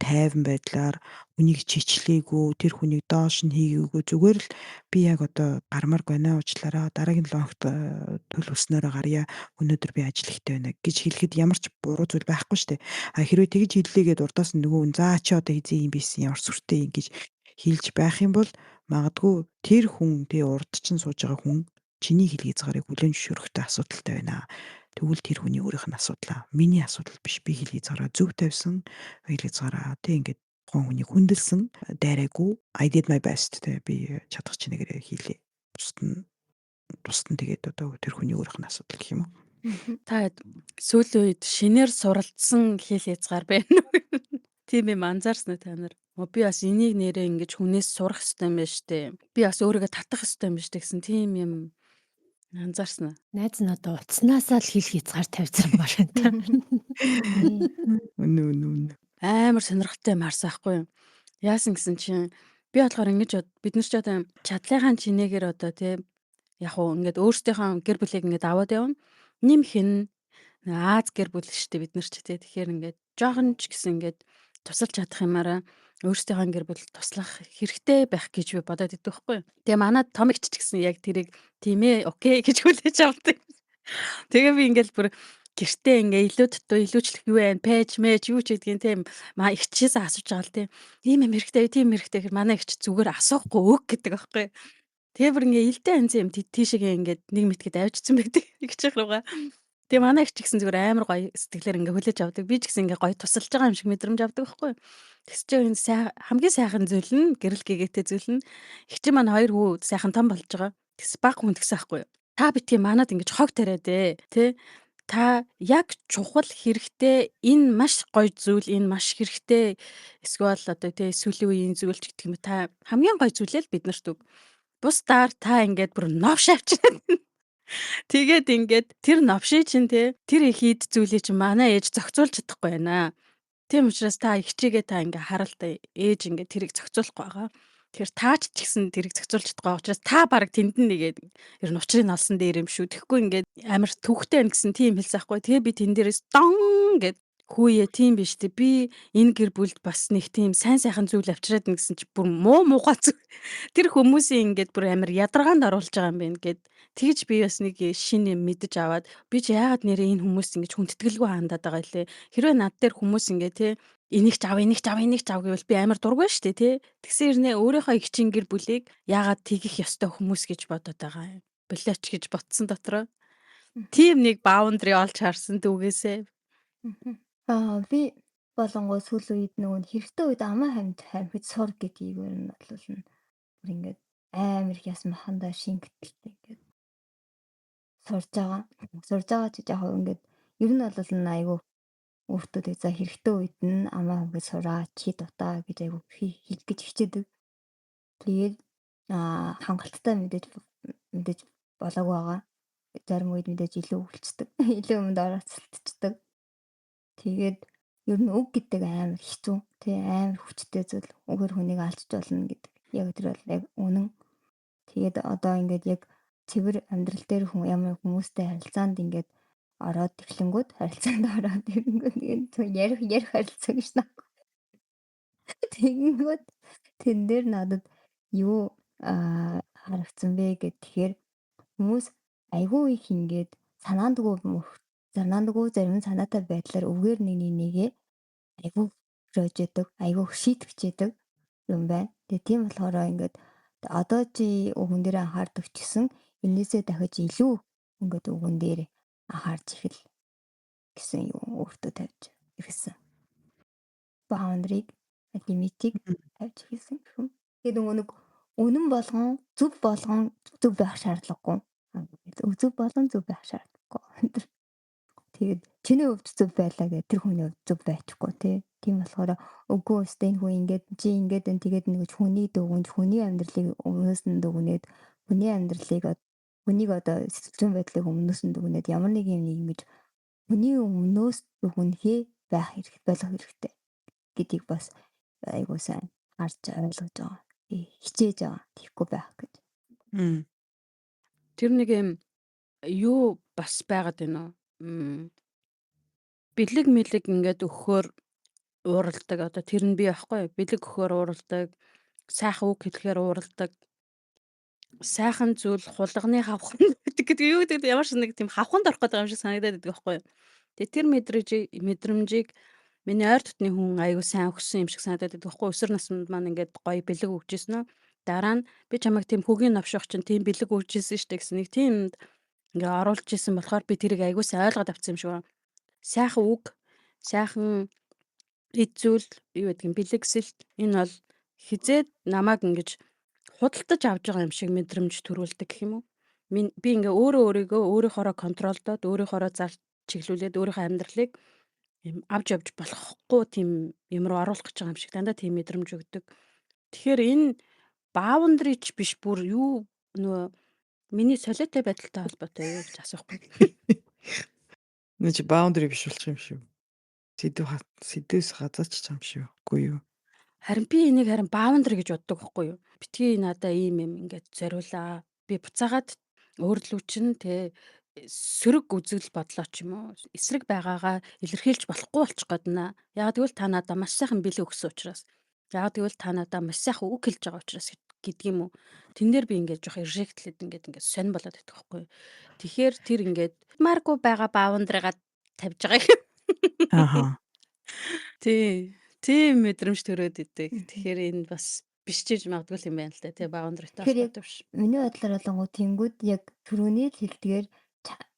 тайван байдлаар үнийг чичлээгүй тэр хүнийг доош нь хийгээгүй зүгээр л би яг одоо гармаар байна уучлаарай дараагийн 7 хоногт төлөвснөөрөө гарья өнөөдөр би ажил ихтэй байна гэж хэлэхэд ямар ч буруу зүйл байхгүй шүү дээ. Хэрвээ тэгж хэллээгээд урдаас нь нөгөө хүн заа чи одоо хизээ юм бийсэн ямар сүртэй юм гэж хэлж байх юм бол магадгүй тэр хүн тий урд чинь сууж байгаа хүн чиний хэл хязгаарыг хүлээн зөвшөөрөхтэй асуудалтай байна. Тэгвэл тэр хүний өөрийнх нь асуудал. Миний асуудал биш. Би хэл хязгаараа зөв тавьсан. Хэл хязгаараа тэг ингээд тухайн хүнийг хүндэлсэн. Дайраагүй. I did my best тэг би чадах чинээгээр хийлээ. Бусд нь тэгээд одоо тэр хүний өөрийнх нь асуудал гэх юм уу? Та сүүлийн үед шинээр суралцсан хэл хязгаар байна уу? Тийм юм анзаарсан уу та нар? Би бас энийг нэрээ ингэж хүнээс сурах хэрэгтэй юм байна штэ. Би бас өөрийгөө татах хэрэгтэй юм байна штэ гэсэн тийм юм анзаарсан уу? Найз нь одоо утаснаасаа л хэл хязгаар тавьсан байна та. Үнэн. Амар сонирхолтой юм харсан ахгүй юу? Яасан гэсэн чинь би болохоор ингэж бид нар ч одоо чадлынхаа чинээгээр одоо тийм яг уу ингээд өөрсдийнхөө гэр бүлийг ингээд аваад явна. Нимх нь Аз гэр бүл штэ бид нар ч тий. Тэгэхээр ингээд жоохон ч гэсэн ингээд тусалж чадах юмараа өөрсдийнхөө гэр бүл туслах хэрэгтэй байх гэж би бодоод идэв байхгүй юу. Тэгээ манай томигч ч гэсэн яг тэрийг тийм ээ окей гэж хүлээж авдаг. Тэгээ би ингээд бүр гэртээ ингээ илүү дутуу илүүчлэх юу вэ? Пэйж мэж юу ч гэдгийг тийм маа ихчээс асууж байгаа л тийм. Ийм юм хэрэгтэй, тийм хэрэгтэй гэхээр манай ихч зүгээр асуухгүй өг гэдэг байхгүй юу. Тэгээ бүр ингээ илдээ анзын юм тийшээгээ ингээд нэг мэтгэд авчирсан байдаг ихчих руугаа. Тэгээ манай их ч гэсэн зүгээр амар гоё сэтгэлээр ингээ хүлээж авдаг. Би ч гэсэн ингээ гоё тусалж байгаа юм шиг мэдрэмж авдаг байхгүй юу. Тэгс чи энэ хамгийн сайхан зүйл нь гэрэл гээгээтэй зүйл нь ихчийн маань хоёр хүү сайхан том болж байгаа. Тэгс баг хүн тэгсэн байхгүй юу. Та битгий манад ингэж хог тариад тий. Та яг чухал хэрэгтэй энэ маш гоё зүйл энэ маш хэрэгтэй эсвэл одоо тий сүүлийн үеийн зүйл ч гэх юм та хамгийн гоё зүйлээ л биднэрт өг. Бусдаар та ингээд бүр новш авчираад тэгээд ингээд тэр новший чинь тэр хийд зүйлийг чинь манай ээж зохицуулж чадахгүй байна. Тийм учраас та ихчигээ та ингээ харалтай ээж ингээ тэрийг зохицуулахгүй байгаа. Тэгэхээр таач ч гэсэн тэрийг зохицуулж чадахгүй байгаа учраас та баг тэнд нэгээд ер нь учрыг олсон дээр юм шүү. Тэгэхгүй ингээд амар төвхтэй байна гэсэн тийм хэлсэхгүй. Тэгээ би тэн дээрээс дон гэд хөөе тийм биш тий. Би энэ гэр бүлд бас нэг тийм сайн сайхан зүйл авчираад гин гэсэн чи бүр муухай зүйл. Тэр хүмүүсийн ингээд бүр амар ядаргаанд оруулж байгаа юм байна гэд тэгж би бас нэг шинэ юм мэдэж аваад би ч яагаад нэрээ энэ хүмүүс ингэж хүндэтгэлгүй хандаад байгаа лээ. Хэрвээ над дээр хүмүүс ингээ тий энийг ч ав гэвэл би амар дургүй штэ тий. Тэгсэн хэрнээ өөрийнхөө ихчин гэр бүлийг яагаад тэгэх ёстой хүмүүс гэж бодоод байгаа юм. Болооч гэж ботсон дотроо. Тийм нэг баундари олж харсан дүүгээсээ. Би болонгоо сүүлийн үед нөгөө хэрэгтэй үед амаа хамхиж сур гэдгийг ер нь бодлол нь бүр ингээд амар их ясм хандаа шингэлтэй ингээд сурж байгаа ч яг ингээд ер нь бол нь айгүй өөртөө за хэрэгтэй үед нь амаа хамхиж сураа чи дутаа гэж айгүй хэлэх гэж хичээдэг. Тэгээд хангалттай мэдээж болоогүй байгаа. Зарим үед мэдээж илүү өвлцдөг. Илүү өмнөд орооцолтчдаг. Тэгээд ер нь үг гэдэг амар хэцүү. Тэ амар хүчтэй зүйл. Үгээр хүнийг алдчих болно гэдэг. Яг тэр бол яг үнэн. Тэгээд одоо ингээд яг цэвэр амьдрал дээр ямар хүмүүстэй харилцаанд ингээд ороод тэглэнгүүд харилцаанд ороод ирэнгүүт ингээд ярих харилцаа гэж наа. Тэгэнгүүт тэн дээр надад юу харагдсан бэ гэхээр хүмүүс айгүй их ингээд санаандгүй зарим санаатай байдлаар үгээр нэгээ айгүй хөрөөж яадаг, айгүй шийтгэж яадаг юм байна. Тэгээ тийм болохоор ингээд одоо чи үгэн дээр анхаардаг ч гэсэн энээсээ дахиж илүү ингээд үгэн дээр анхаарч ихэл гэсэн юу өөртөө тавьж ирсэн. Баундрыг лимитийг тавьж ирсэн юм. Тэгээд нэг үнэн болгон зөв байх шаардлагагүй. Зөв байх шаардлагагүй. Тэгээд чиний хувьд зөв байлаа гэх тэр хүний хувьд зөв байчихгүй тийм болохоор үгүй өстэй энэ хүн ингээд чи ингээд энэ тэгээд нэг хүний дөгөнд хүний амьдралыг өмнөөс нь дүгнээд хүнийг одоо сэтгэл зүйн байдлыг өмнөөс нь дүгнээд ямар нэг юм ингэж хүний өмнөөс дүгнэхээ байх хэрэгтэй гэдгийг бас айгуу сайн харж ойлгож байгаа. Хичээж байгаа. Тийхгүй байх гэж. Тэр нэг юм юу бас байгаад байна уу? Бэлэг мэлэг ингээд өгөхөөр ууралдаг. Одоо тэр нь би байхгүй. Бэлэг өгөхөөр ууралдаг. Сайхан үг хэлэхээр ууралдаг. Сайхан зүйл хулганы хавханд байдаг гэдэг юу гэдэг ямар ч нэг тийм хавханд орох гэдэг юм шиг санагдаад байдаг байхгүй. Тэгээ тэр мэдрэмжийг миний ойр дотны хүн аягүй сайн өгсөн юм шиг санагдаад байдаг байхгүй. Өсвөр наснд маань ингээд гоё бэлэг өгчээсэн нь. Дараа нь би чамайг тийм хөгийн навших чинь тийм бэлэг өгчээсэн штэ гэсэн нэг тийм ингээ оруулж исэн болохоор би тэрийг айгуу сайн ойлгоод авсан юм шиг байна. Сайхан үг, сайхан эд зүйл, юу гэдгийг бэлэгсэлт энэ бол хизээд намайг ингэж худалдаж авж байгаа юм шиг мэдрэмж төрүүлдэг гэх юм уу? Би ингээ өөрийгөө өөрийнхоороо контролдоод, өөрийнхоороо зарж чиглүүлээд өөрийнхөө амьдралыг юм авч явж болохгүй тийм юм руу оруулах гэж байгаа юм шиг дандаа тийм мэдрэмж өгдөг. Тэгэхээр энэ boundary ч биш бүр юу нөгөө миний солиотой байдалтай холбоотой юу гэж асуухгүй. Нэ чи boundary биш болчих юм шүү. Сэдвээс газаач ч юм шүү. Үгүй юу? Харин би энийг boundary гэж боддог байхгүй юу? Битгий надаа ийм юм ингээд зориулаа. Би буцаагаад өөрлөв чинь сөрөг үзэл бодлоо ч юм уу эсрэг байгаагаа илэрхийлж болохгүй болчих годна. Яг тэгвэл та надаа маш сайхан бэлэг өгсөн учраас. Яг тэгвэл та надаа маш сайхан үг хэлж байгаа учраас гэдэг юм уу. Тэн дээр би ингээд жоох reject-лээд ингээд сонь болоод байдаг байхгүй юу. Тэгэхээр тэр ингээд маргүй байгаа boundary-га тавьж байгаа юм. Ааха. Тий. Тийм мэдрэмж төрөөд идэг. Тэгэхээр энэ бас биш чийж магадгүй юм байна л да. Тий boundary-тай Тэгэхээр яг холбоотой биш. миний бодлоор болонгоо тэнгүүд яг түрүүний л хэлдгээр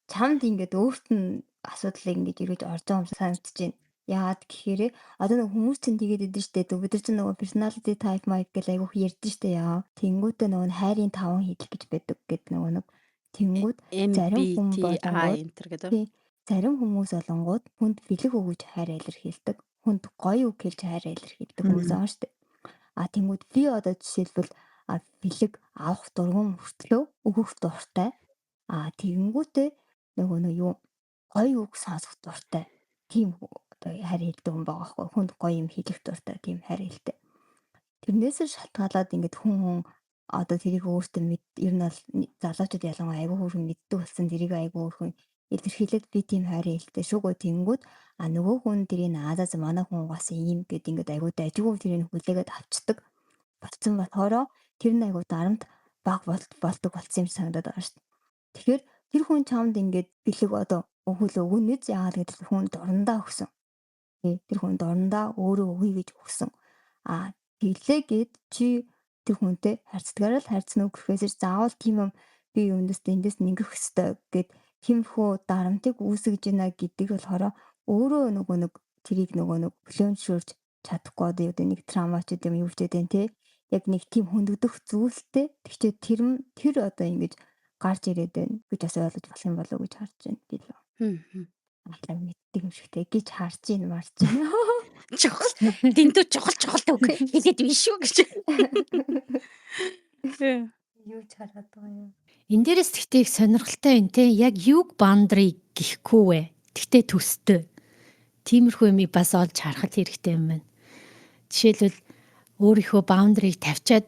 чамд ингээд өөрт нь асуудлыг ингээд эргэж орж байгаа юм шиг санагдаж байна. Яагаад гэхээр одоо нэг хүмүүс чинь тэгээд идэв штэ. Бид нар чинь нөгөө personality type mic гэл айгүйх ярьдэн штэ яа. Тэнгүүтээ нөгөө хайрын 5 хэлэх гэж байдаг гэд нөгөө нэг тэнгүүд зарим хүн MBTI болонгууд энтер гэдэг. тий зарим хүмүүс болонгууд хүнд бэлэг өгөж хайр илэрхийлдэг. Хүнд гоё үг хэлж хайр илэрхийлдэг хүмүүс байгаа штэ. Тэнгүүд би одоо жишээлбэл бэлэг авах дургуун мөртлөө өгөх дуртай. Тэгэнгүүтээ нөгөө юу гоё үг сонсох дуртай. Тийм одоо хайр хэлдэг хүн байгаа байхгүй. Хүнд гоё юм хэлэх дуртай тийм хайр хэлдэг. Тэрнээс шалтгаалаад ингээд хүн одоо тэрийг өөртөө ер нь бол залуучууд ялангуяа айгүй хөргөн мэддэг болсон тэрийг айгүй хөргөн илэрхийлээд би тийм хайр хэлдэг шүүгөө тэнгүүд нөгөө хүн тэрийг наадаас манай хүн угаасаа ийм гэд ингээд айгүй дайггүй тэрийг хүлээгээд авчдаг болсон болохоор тэр нь айгүй дарамт баг болдог болсон юм санагдаад байгаа шүү дээ. Тэгэхээр тэр хүн чамд ингээд бэлэг одоо өгөнөж яагаад гэвэл хүн дурандаа өгсөн. Тэр хүн дурандаа өөрөө өгье гэж өгсөн. Тэглээгээд чи тэр хүнтэй харьцдагаараа л харьцна уу гэхээс заавал тийм юм би эндээс ингэх ёстой гэд тиймэрхүү дарамтыг үүсгэж байна гэдэг болохоор өөрөө нэг тэрийг нэг планшурж чадахгүй одоо нэг трама ч гэдэм юу ч гэдэм те яг нэг тийм хөндөгдөх зүйлтэй тэгчээ тэр одоо ингэж гарч ирээд байна гэж бас ойлгож болох юм болов уу гэж харж байна би л. Атлаа мэддэг юм шигтэй гэж харж ийн марж байна. Чухал дэндүү чухал үг хэлээд биш шүү гэж. Юу ч хараад байгаа юм. Энэ дээрээс тэгтээ их сонирхолтой байна те. Яг юг boundary гэхгүй вэ? Тэгтээ төстэй. Тиймэрхүү юм бас олж харах хэрэгтэй юм байна. Жишээлбэл өөрийнхөө boundary-г тавьчаад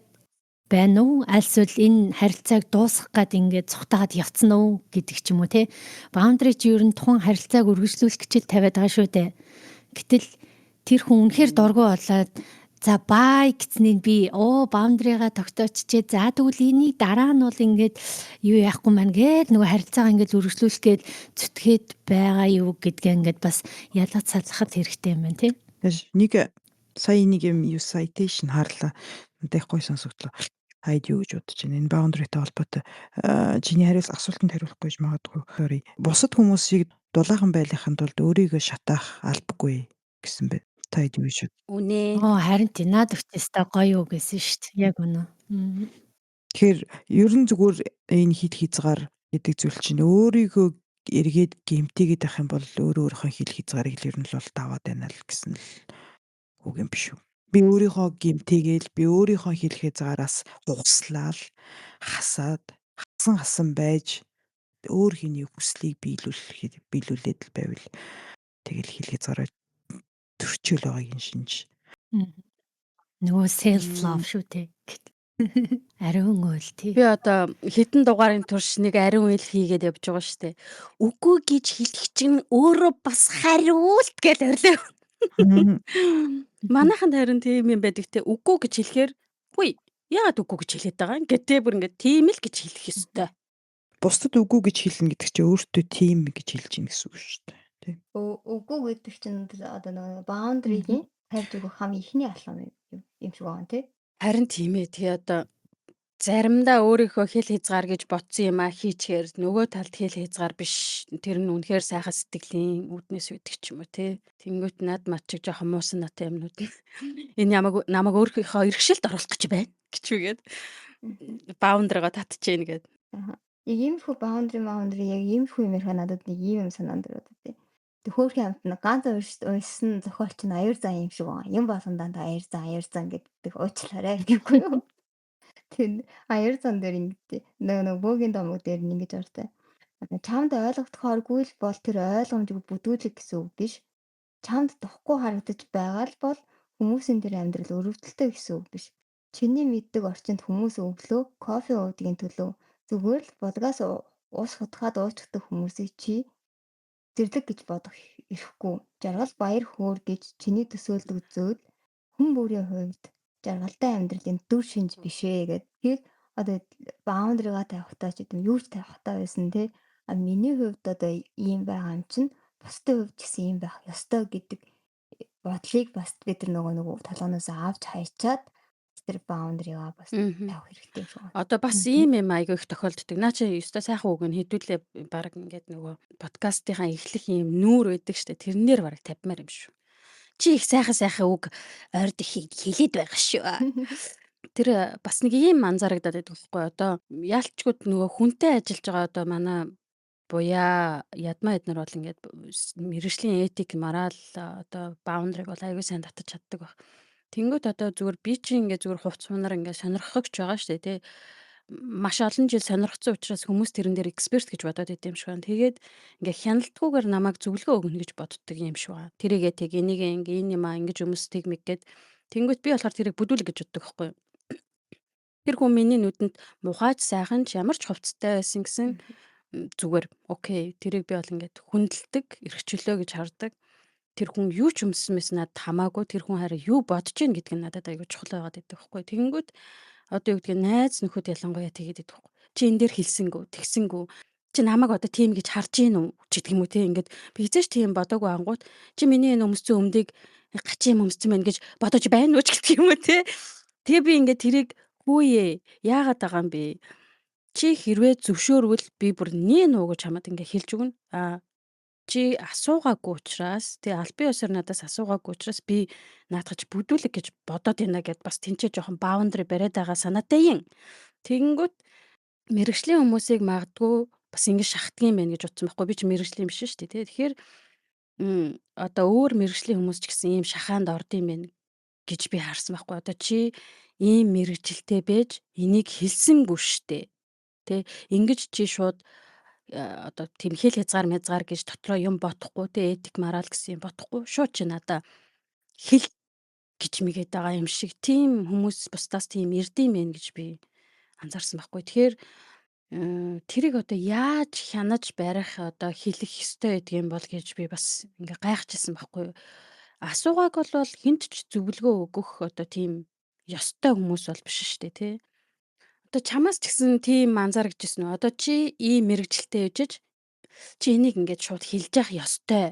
байна уу? Альсвал энэ харилцааг дуусгах гээд ингээд цухтаад явцсан уу гэдэг ч юм уу те. Boundary чи ер нь тухайн харилцааг үргэлжлүүлэх гэж тавиад байгаа шүү дээ. Гэтэл тэр хүн үнэхээр дургу болоод за бай гэцнийг би boundary-га тогтооччээ. За тэгвэл энийг дараа нь бол ингээд юу яахгүй маань гээд нөгөө харилцаагаа ингээд үргэлжлүүлэх гээд зүтгээд байгаа юу гэдгээ ингээд бас ялгаж салгахад хэрэгтэй юм байна тий. Нэг сая нэг юм юу citation харлаа. Надад гоё сонсогдлоо. Хайд юу гэж бодож байна. Энэ boundary-тай холбоотой чиний асуултанд хариулахгүй ч магадгүй. Sorry. Бусад хүмүүсийг дулаахан байлгахын тулд өөрийгөө шатаах албагүй гэсэн байна. Таад юу шүү. Үнэ. Харин тий наад өгчөөстэй гоё үг гэсэн шүү дээ. Яг үнэ. Тэгэхээр ерөн зүгээр энэ хит хязгаар гэдэг зүйл чинь өөрийгөө эргээд гэмтээгээд байх юм бол өөрийнхөө хил хязгаарыг л ер нь л бол даваад байна л гэсэн л үг юм биш үү. Би өөрийнхөө гэмтээгээл би өөрийнхөө хил хязгаараас угаслал хасаад хасан байж өөр хүний хүслийг биелүүлээд л байвал тэгэл хил хязгаараа төрчөөл байгааг нь шинж. Нөгөө self love шүү дээ. Ариун үйл тий. Би одоо хэдэн дугаарын турш нэг ариун үйл хийгээд явж байгаа шүү дээ. Үгүй гэж хэлэх чинь өөрөө бас хариулт гэж орлоо. Манайханд харин тийм юм байдаг те. Үгүй гэж хэлэхээр хүй яагаад үгүй гэж хэлээд байгаа юм? Гэтэ бүр ингээд тийм л гэж хэлэх ёстой. Бусдад үгүй гэж хэлнэ гэдэг чинь өөртөө тийм гэж хэлж ийн гэсэн үг шүү дээ. Тийм. Үгүй гэдэг чинь одоо нэг boundary-гийн тавьж өгөх хамгийн ихний алхам юм шиг байна тий. Харин тийм ээ. Тэгээ одоо заримдаа өөрийнхөө хэл хязгаар гэж ботсон юм хийчихээр нөгөө талд хэл хязгаар биш. Тэр нь үнэхээр сайхан сэтгэлийн үүднээс үүдэх ч юм уу те. Тэнгүүт над мат чиг жоохон муусан натай юмнууд нь энэ намайг өөрийнхөө иргэшилд оруулах гэж байна гэж үгээд баундрага татчихээн гээд. Аа. Яг иймэрхүү boundary яг иймэрхүү юм ярих надад нэг ийм юм санаанд ороод идэв. Тэг хөөрхөн амтна ганц уйсан зохиолч нь аяр зан юм шиг байгаа. Юм болгондоо аяр зан гэдэг уучлаарай гэхгүй юу? Тэр аяр зан дээр ингэдэй. Нөгөө бөөгийн домог дээр нь ингэж ортой. Чамд ойлгогдохооргүй л бол тэр ойлгомжгүй бүдүүлэг гэсэн үг биш. Чамд тохгүй харагдаж байгаа л бол хүмүүсийн тэр амьдрал өрөвдөлтөй гэсэн үг биш. Чиний мэддэг орчинд хүмүүс өглөө кофе уудгийн төлөө зүгээр л бодгоос уус хутгаад уучдаг хүмүүсийг чи зэрлэг гэж бодох эрхгүй. Жаргал баяр хөөр гэж чиний төсөөлдөг зөөд хүн бүрийн хувьд жаргалтай амьдралын дүр шинж биш ээ гэд. Тэгэхээр одоо баундрыгаа тавихтаа ч гэдэм юу ч тавихтаа байсан те. А миний хувьд одоо ийм байгаа юм чинь бусдын хувьд ч гэсэн ийм байх ёстой гэдэг бодлыг бас бид нар нөгөө толгоноос авч хайчаад тэр баундрыгаа бас тавих хэрэгтэй юм шиг байна. Одоо бас ийм юм айгүй их тохиолддог. Наа чи ёстой сайхан үг нь хэдүүлээ баг ингээд нөгөө подкастынхаа эхлэх юм нүүр байдаг штэ. Тэрнээр баг тавьмаар юм шүү. Чи их сайхан үг ойрд их хэлээд байгаа шүү. Тэр бас нэг ийм анзаарагдаад байдаг байхгүй одоо яалтчгүй нөгөө хүнтэй ажиллаж байгаа одоо манай буяа ядмаа эднэр бол ингээд мэргэжлийн этик морал одоо баундрыг бол аягүй сайн татаж чаддаг баг. Тэнгүүт одоо зүгээр би чи ингээд зүгээр хувц мунаар ингээд сонирхогч байгаа шүү дээ тий. Маш олон жил сонирхсан учраас хүмүүс тэрэн дээр эксперт гэж бодоод идэм шиг байна. Тэгээд ингээд хяналтгүйгээр намайг зөвлөгөө өгнө гэж боддог юм шиг байна. Тэрийгээ тэг энийг ингээ энэ юм ингэж өмсдөг мэг гэд. Тэнгүүт би болохоор тэрийг бүдүүлэг гэж боддог байхгүй юу. Тэр хүн миний нүдэнд мухаж сайхан ч ямар ч хувцастай байсан гэсэн зүгээр окей тэрийг би бол ингээд хүндэлдэг эрхчлөө гэж хардаг. Тэр хүн юу ч өмссөн мэс надад хамаагүй тэр хүн хараа юу бодож гин гэдг нь надад аягүй чухал байгаад байдаг байхгүй. Тэгэнгүүт одоо юу гэдгийг найз нөхөд ялангуяа тэгээд байдаг байхгүй. Чи энэ дээр хэлсэнгүү тэгсэнгүү чи намайг одоо тийм гэж харж гин үү ч гэдэг юм уу те ингээд би хэзээч тийм бодоогүй ангууд чи миний энэ өмссөн өмдийг гачийн өмссөн байна гэж бодож байна уу ч гэдэг юм уу те. Тэгээ би ингээд тэрийг хүүе яагаад байгаа юм бэ? Чи хэрвээ зөвшөөрвөл би бүр нээ нуу гэж чамд ингээ хэлж өгнө. Чи асуугаагүй учраас тэгээ албан ёсоор надаас асуугаагүй учраас би наадахч бүдүүлэг гэж бодоод байна гэд бас тэнцээ жоохон баундари бариад байгаа санаатай юм. Тэгэнгүүт мэрэгжлийн хүмүүсийг магадгүй бас ингэ шахдсан юм байна гэж утсан байхгүй би чи мэрэгжлийн биш шүү дээ тий. Тэгэхээр одоо өөр мэрэгжлийн хүмүүс ч гэсэн ийм шахаанд орд юм байна гэж би харсан байхгүй. Одоо чи ийм мэрэгжилтэй байж энийг хэлсэнгүй штэ. Тэ ингэж чи шууд одоо тийм хэл хязгаар гэж дотроо юм бодохгүй те этик мораль гэсэн юм бодохгүй шууд чи надаа хэл гэж мэгээд байгаа юм шиг тийм хүмүүс бусдаас тийм эрдэм байх гэж би анзаарсан байхгүй. Тэгэхээр тэрийг одоо яаж хянаж барих одоо хэлэх ёстой гэдгийм бол гэж би бас ингээ гайхажсэн байхгүй. Асуугааг бол хинт ч зөвлөгөө өгөх одоо тийм ёстой хүмүүс бол биш шүү дээ тий. Одоо чамаас ч гэсэн тийм анзаарчихсэн үү? Одоо чи ийм мэрэгжилтэй ээжж чи энийг ингээд шууд хэлж явах ёстой.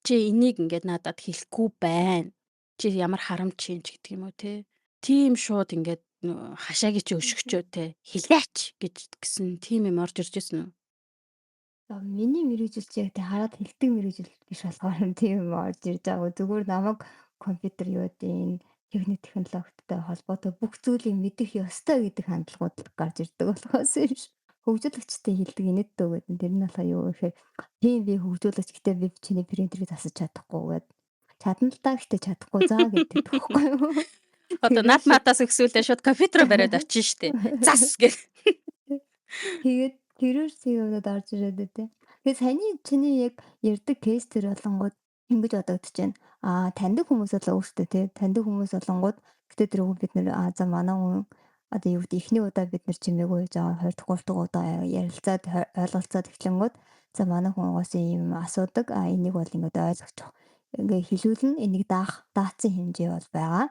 Чи энийг ингээд надад хэлэхгүй байна. Чи ямар харамч юм ч гэдэг юм уу те. Тийм шууд ингээд хашаагийн чи өшгчөө те хэлээч гэж гисэн тийм юм орж ирж байсан уу? Миний мэрэгжил чи яг хараад хэлдэг мэрэгжил биш болохоор тийм юм орж ирж байгаа. Зүгээр намайг компьютер юу гэдэг техник технологитой холбоотой бүх зүйлийг мэдэх ёстой гэдэг хандлагууд гарч ирдэг болохоос биш. Хөгжүүлэгчтэй хэлдэг инээдтэй гэдэг. Тэр нь болохоо юу гэхээр тийм би хөгжүүлэгч гэхдээ би чиний принтерийг засаж чадахгүй гэдэг. Чадна л даа гэхдээ чадахгүй заа гэдэг тоххой юу. Одоо над надаас өксүүлээ шууд компьютер бариад очин штэ. Зас гэх. Тэгээд тэрээр юмнууд орж ирээд үү. Тэгээд чиний яг ярддаг кейс төр болонгууд ингэж бодогдож байна. Таньдаг хүмүүс бол өөртөө тий таньдаг хүмүүс болонгууд гэтээ тэр үг бид нэр за манай хүн одоо юу гэдэг эхний удаа бид нар чимээгүй жаа 2 дахь 3 дахь удаа ярилцаад ойлголцоод эхлэнгууд за манай хүн угаасаа ийм асуудаг энийг бол ингэж ойлгочих. Ингээ хэлүүлнэ энийг даацсан хэмжээ бол байгаа.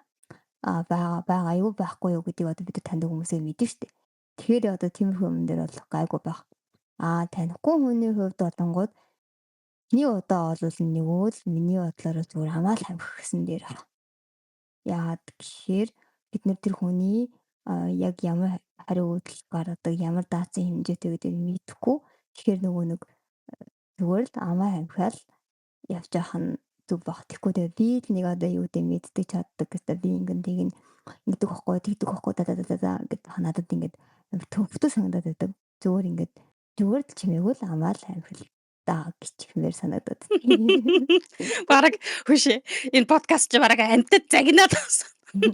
Байгаа юу байхгүй юу гэдгийг одоо бид нар таньдаг хүмүүсээ мэднэ шүү дээ. Тэгэхээр одоо тиймэрхүү юм дээр бол гайгүй байх. Танихгүй хүний хувьд болонгууд миний удаа олвол нөгөө л миний бодлоор зүгээр хамаал хамхих гэсэн дээр байна. Яагаад гэхээр бид нар тэр хүний яг ямар хариу үйлдэл гаргадаг, ямар даацын хэмжээтэй гэдэг нь мэдэхгүй. Тэгэхээр нөгөө нэг зүгээр л амаа амхиал явж явах нь зүг баг. Тэгэхгүй тэгээ би л нэг одоо юу гэдэг мэддэг чаддаг гэдэг би тийг ингэдэг байхгүй тэгдэг байхгүй гэдэг надад ингээд төвхтөө санагдаад байдаг. Зүгээр л чимээгүй л амаа л амхил даа гिचхмээр санагдаад. Бараг хүшээ. Энэ подкаст чи бараг амьтад загнаад байна.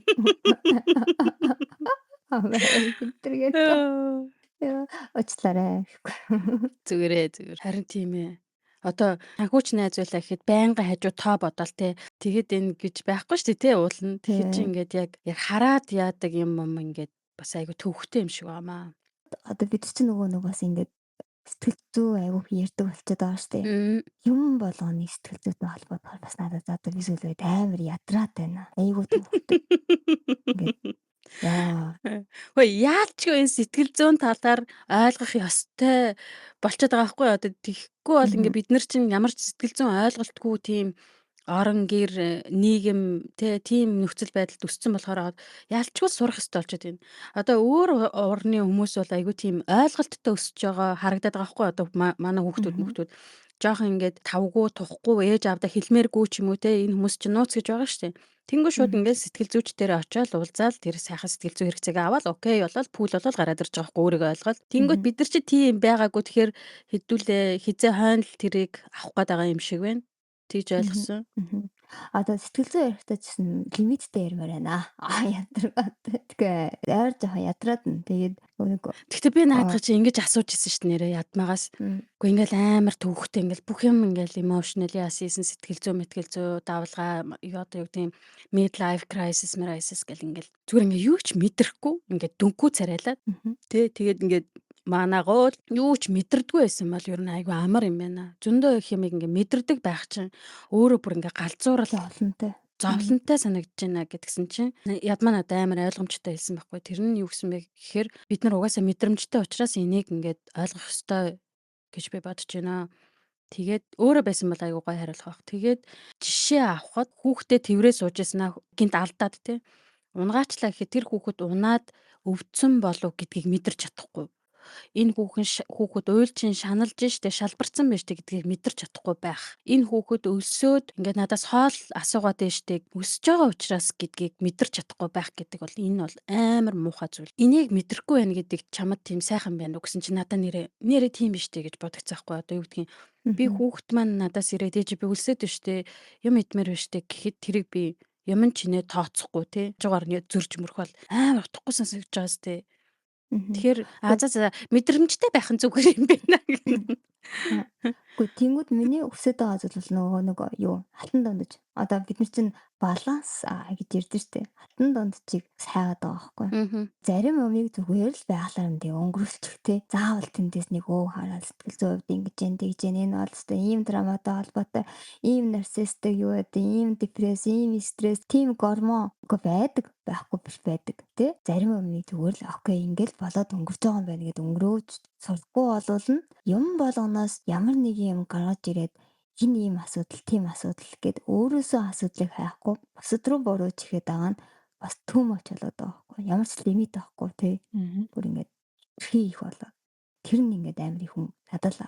Амаа амхилтэргээд очлаарай. Зүгээрээ зүгээр. Харин тийм ээ. Одоо санхүүч найз байлаа гэхэд байнга хажуу тоо бодоол те. Тэгэд энэ гэж байхгүй шүү дээ те уулна. Тэгэхээр чи ингээд яг хараад яадаг юм ингээд бас айгу төвхтэй юм шиг байна. Одоо бид чинь нөгөө нэг бас ингээд сэтгэл зүй айгуух ярьдаг болчиход байгаа шүү дээ. Юм болгоны сэтгэл зүйтэй холбоотойгоор бас надад одоо визүүлээд амар ядраад байна. Айгуу төвхтэй. Ингээд яа. Хөөе яалч энэ сэтгэл зүйн талаар ойлгох ёстой болчиход байгаа байхгүй юу? Одоо тэгэхгүй бол ингээд бид нар чинь ямар ч сэтгэл зүйн ойлголтгүй тийм орон гэр нийгэм тийм нөхцөл байдалд өссөн болохоор яалчгүй сурах ёстой болчиход байна. Одоо өөр орны хүмүүс бол айгүй тийм ойлголттой өсөж байгаа харагдаад байгаа байхгүй юу? Одоо манай хүүхдүүд жоохон ингээд тавгүй тухгүй ээж авда хэлмээргүй ч юм уу те энэ хүмүүс чинь нууц гэж байгаа шүү дээ. Тэнгүү шууд ингээд сэтгэл зүйчдээр очиод уулзаал тэр сайхан сэтгэл зүй хэрэгцээгээ аваад окей болол пул болол гараад ирж байгаа хгүй өөрийгөө ойлгоод. Тэнгүүд бид нар чи тийм байгаагүй тэгэхээр хэдүүлээ хизээ хойно л тэрийг авах гээд байгаа юм шиг байна. Тэгж ойлгосон. Одоо сэтгэл зүйн ярихтаа чинь лимиттэй ярмаар байна. Ядраад. Тэгээ ойр жоохон ядраад нь. Тэгээд нөгөө Гэхдээ би наадах чи ингэж асууж ирсэн шүү дээ нэрээ ядмагаас. Уу ингээл амар төвхтэй ингээл бүх юм ингээл emotionally assessment сэтгэл зүй давлгаа юу одоо юу гэдэм midlife crisis гэл ингээл зүгээр ингээ юу ч мэдрэхгүй ингээ дүнхүү царайлаад тэгээд ингээд манаагоо юу ч мэдэрдэггүй байсан бол ер нь айгүй амар юм байна. Зөндөө их юм ингээ мэдэрдэг байх чинь өөрөө бүр ингээ галзуурал зовлонтой санагдаж байна гэдгсэн чинь ядмаа надад амар ойлгомжтой хэлсэн байхгүй. Тэр нь юу гэсэн бэ гэхээр бид нар угаасаа мэдрэмжтэй учраас энийг ингээд ойлгох ёстой гэж би бодож байна. Тэгээд өөрөө байсан бол айгүй гой хариулах байх. Тэгээд жишээ авахад хүүхдээ тэврээ сууж яснаа гинт алдаад те. Унгаачлаа гэхэд тэр хүүхэд унаад өвдсөн болов гэдгийг мэдэрч чадахгүй. Энэ хүүхэд уйлчин шаналж штэ шалбарсан байж штэ гэдгийг мэдэрч чадахгүй байх. Энэ хүүхэд өлсөөд ингээд надаас хоол асуугаад штэ өсөж байгаа учраас гэдгийг мэдэрч чадахгүй байх гэдэг бол энэ бол амар муухай зүйл. Энийг мэдрэхгүй байна гэдэг чамд тийм сайхан байна уу гэсэн чи надаа нэрээ тийм биш дээ гэж бодогцсаахгүй. Одоо юу гэдгийг би хүүхэд маань надаас ирээд ээж би өлсөд штэ юм идмээр байна штэ гэхэд тэрийг би юм чинээ тооцохгүй те. Жугаар зөрж мөрөх бол амар утгагүй сонсогдож байгаа сте. Тэгэхээр мэдрэмжтэй байх нь зүгээр юм байна гэх. Гэхдээ тэнгууд миний өсөд байгаа зүйл бол нөгөө юу хатан дондож одоо бид нар чинь баланс гэж ярьдэн штэ. Хатан дондчийг сайгаад байгаа байхгүй. Зарим юмыг зүгээр л байгалаар нь өнгөрүүлчих те. Заавал тэндээс нэг хараад сэтгэл зүйн хувьд ингэж энэ бол өстой ийм драматай холбоотой, ийм нарцисстэй юу гэдэг, ийм депресс, ийм стресс, тийм гормон байдаг байхгүй биш байдаг те. Зарим юмыг зүгээр л окей ингээл болоод өнгөрч байгаа юм байна гэд өнгөрөөж сурахгүй болвол нь юм болгоноос ямар нэг юм гаргаж ирээд энэ ийм асуудал, тийм асуудал гэд өөрөөсөө асуудлыг хайхгүй бусад руу бурууч ихэд байгаа нь бас төмөч болоод байгаа байхгүй. Ямар ч лимит байхгүй тий. Бүр ингээд их болоо. Тэр нь ингээд амар их хүн надад л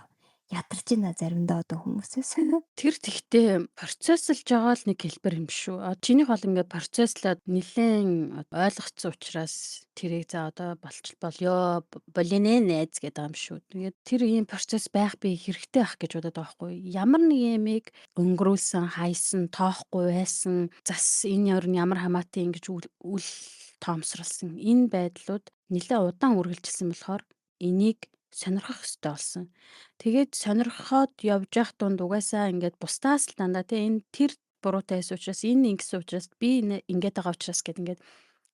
ядарч байна заримдаа одоо хүмүүсээс. Тэр тэгтээ процесслж байгаа л нэг хэлбэр юм шүү. Чинийх бол ингээд процесслаад нэлээд ойлгоцсон учраас тэрийг за одоо болио болинэ найз гэдэг юм шүү. Тэгээд тэр ийм процесс байх би хэрэгтэй байх гэж бодоод байгаа байхгүй. Ямар нэг юмыг өнгөрүүлсэн, хайсан, тоохгүй байсан, зас энэ ер нь ямар хамаатай ингэж үл тоомсралсан энэ байдлууд нэлээд удаан үргэлжилсэн болохоор энийг сонирхох ёстой болсон. Тэгээд сонирхоод явж явах дунд угаасаа ингээд бусдаас л дандаа энэ тэр буруутай байсан учраас энэ ингэсэн учраас би ингээд байгаа учраас гэд ингээд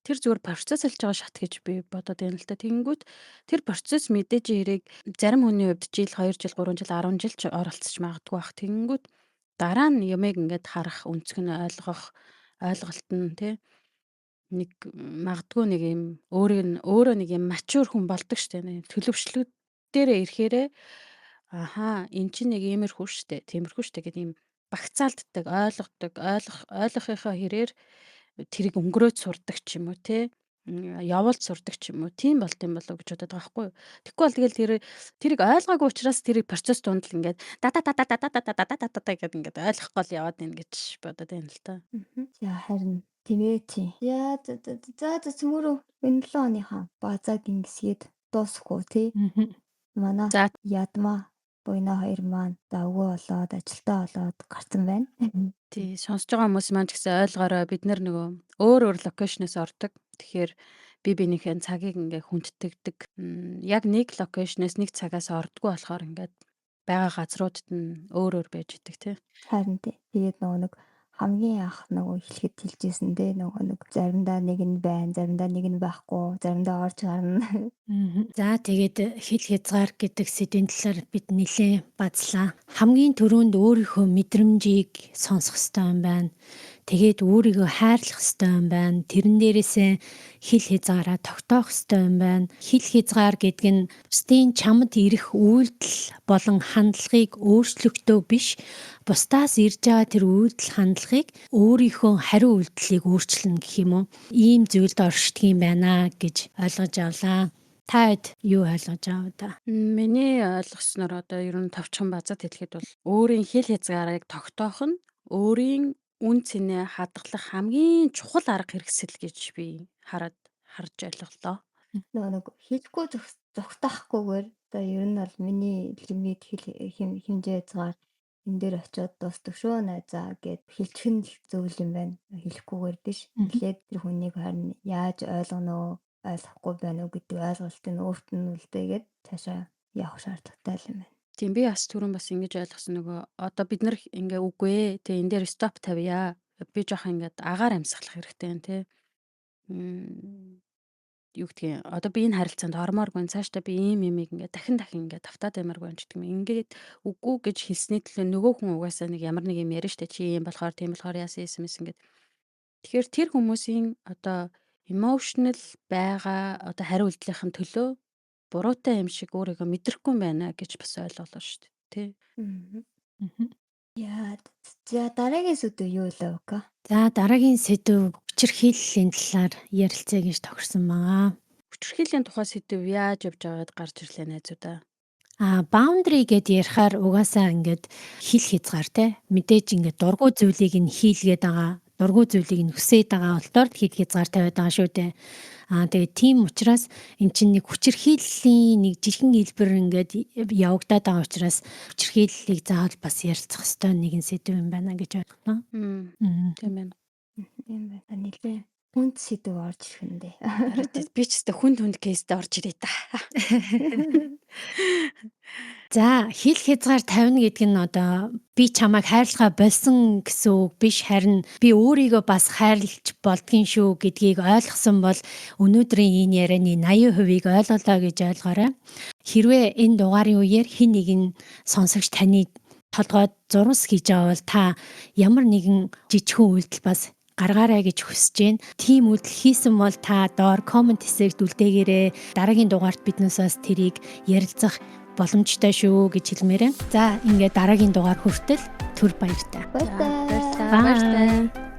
тэр зүгээр процессэлж байгаа шат гэж би бодоод байна л та. Тэгэнгүүт тэр процесс мэдээж хэрэг зарим хүний хувьд жил 2 жил 3 жил 10 жил ч оролцож магадгүй бах. Тэгэнгүүт дараа нь ямыг ингээд харах өнцг нь ойлгох ойлголт нь тий нэг магадгүй нэг юм өөрөө нэг юм мачур хүн болдог штэ. Төлөвшлүүд дээрээ ирэхээрээ эн чинь нэг иймэрхүү штэ, тиймэрхүү штэ гэдэг юм багцаалддаг, ойлгохынхаа хэрээр тэрийг өнгөрөөж сурдаг ч юм уу те. явуулж сурдаг ч юм уу. Тийм болт юм болов гэж бодоод байгаа байхгүй юу. Тэгэхгүй бол тэгэл тэрийг ойлгоогүй учраас тэрийг процесс донд л ингээд гэдэг ингээд ойлгохгүй л яваад байна гэж бодоод байна л та. За харин тийм ээ чи. Яа за цөмөрөө энэ 7 оныхаа базааг ингэсгээд дуусахгүй тий. Манай За ядмаа буйна хоёр маань за өвөө болоод ажилтаа болоод гарсан байна. тий сонсож байгаа хүмүүс маань ч гэсэн ойлгоорой. Бид нар нөгөө өөр локейшнээс ордог. Тэгэхээр бинийхээ цагийг ингээ хүндтгэдэг. Яг нэг локейшнээс нэг цагаас ордгоо болохоор ингээд байгаа газруудад нь өөр байж идэг тий. Харин тий. Тэгээд нэг хамгийн анх эхлэхэд хэлжсэн дээ нэг заримдаа нэг нь байна, заримдаа нэг нь байхгүй, заримдаа орж гарна. За тэгээд хэл хязгаар гэдэг сэдвийн талаар бид нэлээд базлаа. Хамгийн түрүүнд өөрийнхөө мэдрэмжийг сонсох ёстой юм байна. Тэгээд өөрийгөө хайрлах ёстой юм байна. Тэрэн дээрээсээ хэл хязгаараа тогтоох ёстой юм байна. Хэл хязгаар гэдэг нь бусдын чамд ирэх үйлдэл болон хандлагыг өөрчлөхдөө биш, бусдаас ирж байгаа тэр үйлдэл хандлагыг өөрийнхөө хариу үйлдэлийг өөрчлөнө гэх юм уу. Ийм зүйлд оршдог юм байна гэж ойлгож авлаа. Таад юу ойлгож аваа да? Миний ойлгосноор одоо ер нь товчхон базад хэлэхэд бол өөрийн хэл хязгаарыг тогтоох нь өөрийн үн цэнэ хадгалах хамгийн чухал арга хэрэгсэл гэж би харж ойлголоо. Нэг хэлэхгүй зогтоохгүйгээр одоо ер нь бол миний лимит хэмжээ хязгаар энэ дээр очиод дуустдаг шүү найзаа гэд хэлчих нь зөв юм байна. Хэлэхгүйгээр биш. Эхлээд тэр хүнийг харин яаж ойлгоно ойлгохгүй байна уу гэдэг ойлголтыг өөрт нь үлдээгээд цаашаа явах шаардлагатай юм байна. Тийм би бас түрүүн бас ингэж ойлгосон нөгөө одоо бид нар ингээ үгүй ээ. Тэ энэ дээр стоп тавья. Би жоох ингээд агаар амьсгалах хэрэгтэй байна те. Юу гэдгийг одоо би энэ харилцаанд ормооргүй цаашдаа би ийм ингээд дахин ингээд тавтаад ямаргүй юм ч гэдэг юм. Ингээд үгүй гэж хэлсний төлөө нөгөө хүн угаасаа нэг ямар нэг юм ярина штэ чи ийм болохоор тийм болохоор яасан SMS ингээд. Тэгэхээр тэр хүмүүсийн одоо emotional байгаа одоо хариу үйлдлийн төлөө буруутай юм шиг өөрийгөө мэдрэхгүй байна гэж бас ойлголоо шүү дээ. Тэ. Яа за дараагийн сэдв юу вэ Ока? За дараагийн сэдв хүчирхийллийн талаар ярилцъя гэж тохирсон байгаа. Хүчирхийллийн тухай сэдв яаж явж байгаад гарч ирлээ найзуудаа. Boundary гэдээ ярихаар угаасаа ингээд хэл хязгаар те мэдээж ингээд дургуй зүйлийг нь хийлгээд байгаа. Дургуй зүйлийг нь хүсээд байгаа болтоор хэл хязгаар тавиад байгаа шүү дээ. Тэгээд тийм учраас эн чинь нэг хүчирхийллийн нэг жижигхэн хэлбэр ингээд явагдаад байгаа учраас хүчирхийллийг заавал бас ярилцах ёстой нэгэн сэдв юм байна гэж ойлголоо. Тийм байна. Тийм байна. Нэлээ хүнд сэдв орж ирэх юм дээ. Би ч гэсэн хүнд кейстэй орж ирээ та. За хэл хязгаар тавина гэдэг нь одоо би чамайг хайрлахаа болсон гэсэн үг биш, харин би өөрийгөө бас хайрлаж болдгийн шүү гэдгийг ойлгосон бол өнөөдрийн энэ ярианы 80%-ийг ойлголоо гэж ойлгоорой. Хэрвээ энэ дугаарын үеэр хэн нэгэн сонсогч таны толгойд зурус хийж байгаа бол та ямар нэгэн жижигхэн үйлдэл бас гаргаарай гэж хүсэж байна. Тийм үйлдэл хийсэн бол та доор комент хэсэгт үлдээгээрэй. Дараагийн дугаарт биднээс тэрийг ярилцах боломжтой шүү гэж хэлмээрээ. За ингээд дараагийн дугаар хүртэл түр баяртай. Баярлалаа. Баярлалаа.